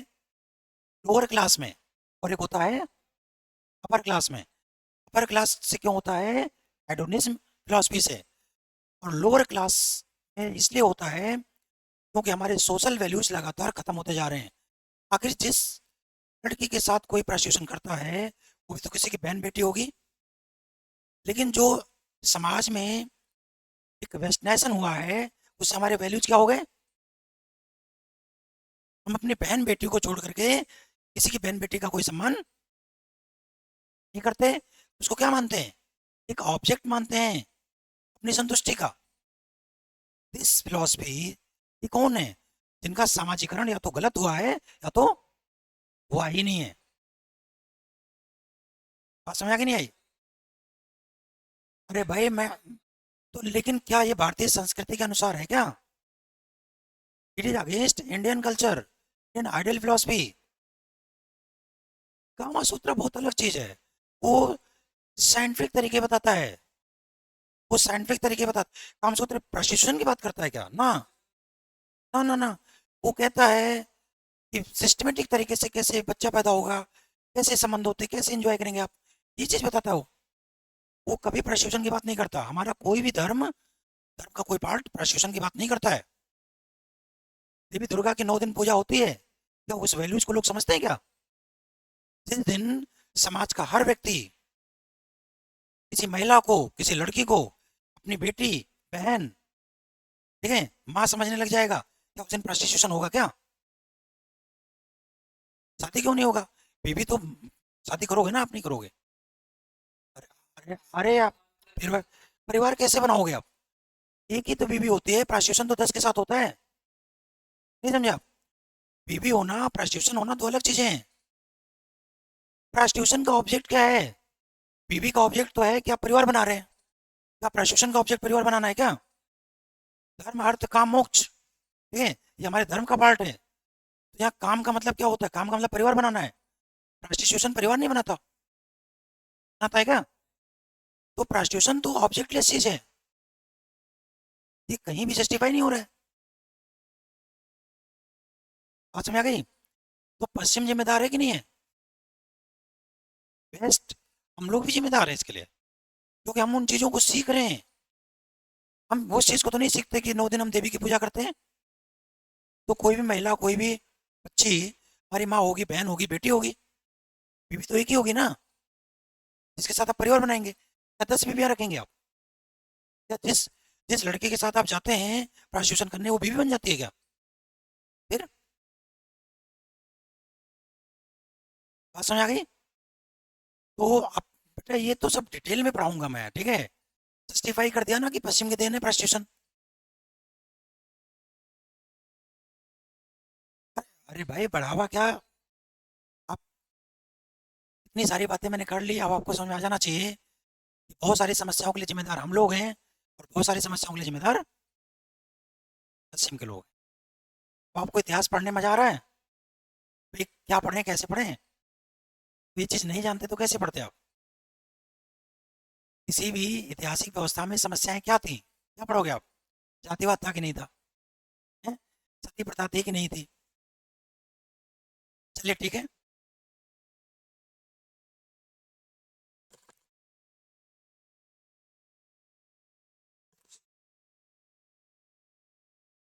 लोअर क्लास में, और एक होता है अपर क्लास में। अपर क्लास से क्यों होता है? हेडोनिज्म फिलॉसफी से। और लोअर क्लास में इसलिए होता है क्योंकि हमारे सोशल वैल्यूज लगातार खत्म होते जा रहे हैं। आखिर जिस लड़की के साथ कोई प्रॉस्टिट्यूशन करता है वो भी तो किसी की बहन बेटी होगी। लेकिन जो समाज में एक वेस्टर्नाइजेशन हुआ है उससे हमारे वैल्यूज क्या हो गए? हम अपनी बहन बेटी को छोड़ करके किसी की बहन बेटी का कोई सम्मान नहीं करते। उसको क्या मानते हैं? एक ऑब्जेक्ट मानते हैं अपनी संतुष्टि का। दिस फिलॉसफी ये कौन है जिनका सामाजिकरण या तो गलत हुआ है या तो हुआ ही नहीं है। बात समझ आ कि नहीं आई? अरे भाई मैं तो, लेकिन क्या ये भारतीय संस्कृति के अनुसार है क्या? It is against Indian culture, Indian ideal philosophy. Kama Sutra बहुत अलग चीज है। वो साइंटिफिक तरीके बताता है। वो साइंटिफिक तरीके बता, कामा सूत्र प्रशिक्षण की बात करता है क्या? ना ना ना ना। वो कहता है कि सिस्टमेटिक तरीके से कैसे बच्चा पैदा होगा, कैसे संबंध होते, कैसे एंजॉय करेंगे आप, ये चीज बताता है वो कभी प्रशिक्षण की बात नहीं करता। हमारा कोई भी धर्म, धर्म का कोई पार्ट प्रशिक्षण की बात नहीं करता है। देवी दुर्गा की 9 दिन पूजा होती है, क्या उस वैल्यूज को लोग समझते हैं क्या? जिस दिन समाज का हर व्यक्ति किसी महिला को, किसी लड़की को अपनी बेटी, बहन, ठीक है, माँ समझने लग जाएगा, क्या उस दिन प्रॉस्टिट्यूशन होगा क्या? शादी क्यों नहीं होगा? बेबी तो शादी करोगे ना, आप नहीं करोगे? अरे अरे अरे आप फिर परिवार कैसे बनाओगे आप? एक ही तो बीबी होती है, प्रॉस्टिट्यूशन तो 10 के साथ होता है। नहीं समझे आप? बीबी होना, प्रॉस्टिट्यूशन होना दो अलग चीजें हैं। प्रॉस्टिट्यूशन का ऑब्जेक्ट क्या है? बीबी का ऑब्जेक्ट तो है कि आप परिवार बना रहे हैं। क्या प्रॉस्टिट्यूशन का ऑब्जेक्ट परिवार बनाना है क्या? धर्म अर्थ काम मोक्ष, ठीक है, ये हमारे धर्म का पार्ट है। तो यहाँ काम का मतलब क्या होता है? काम का मतलब परिवार बनाना है। प्रॉस्टिट्यूशन परिवार नहीं बनाता, बनाता है क्या? तो प्रॉस्टिट्यूशन तो ऑब्जेक्टलेस चीज है, ये कहीं भी जस्टिफाई नहीं हो रहा है। बात समझ आ गई? तो पश्चिम जिम्मेदार है कि नहीं है? वेस्ट, हम लोग भी जिम्मेदार हैं इसके लिए, क्योंकि हम उन चीजों को सीख रहे हैं। हम उस चीज को तो नहीं सीखते कि 9 दिन हम देवी की पूजा करते हैं। तो कोई भी महिला, कोई भी बच्ची हमारी माँ होगी, बहन होगी, बेटी होगी, बीवी तो एक ही होगी ना, जिसके साथ आप परिवार बनाएंगे। या 10 बीवियां रखेंगे आप? या जिस जिस लड़के के साथ आप जाते हैं प्रॉस्टिट्यूशन करने, वो बीवी बन जाती है क्या फिर? बात समझ आ गई? तो अब बेटा ये तो सब डिटेल में पढ़ाऊंगा मैं, ठीक है। जस्टिफाई कर दिया ना कि पश्चिम के देन है प्रॉस्टिट्यूशन। अरे भाई बढ़ावा क्या? आप, इतनी सारी बातें मैंने कर ली, अब आपको समझ में आ जाना चाहिए कि बहुत सारी समस्याओं के लिए जिम्मेदार हम लोग हैं और बहुत सारी समस्याओं के लिए जिम्मेदार पश्चिम के लोग हैं। तो आपको इतिहास पढ़ने में मजा आ रहा है? भाई क्या पढ़ें, कैसे पढ़ें? ये चीज़ नहीं जानते तो कैसे पढ़ते आप? किसी भी ऐतिहासिक व्यवस्था में समस्याएं क्या थी, क्या पढ़ोगे आप? जातिवाद था कि नहीं था? हैं? सती प्रथा थी कि नहीं थी? चलिए ठीक है।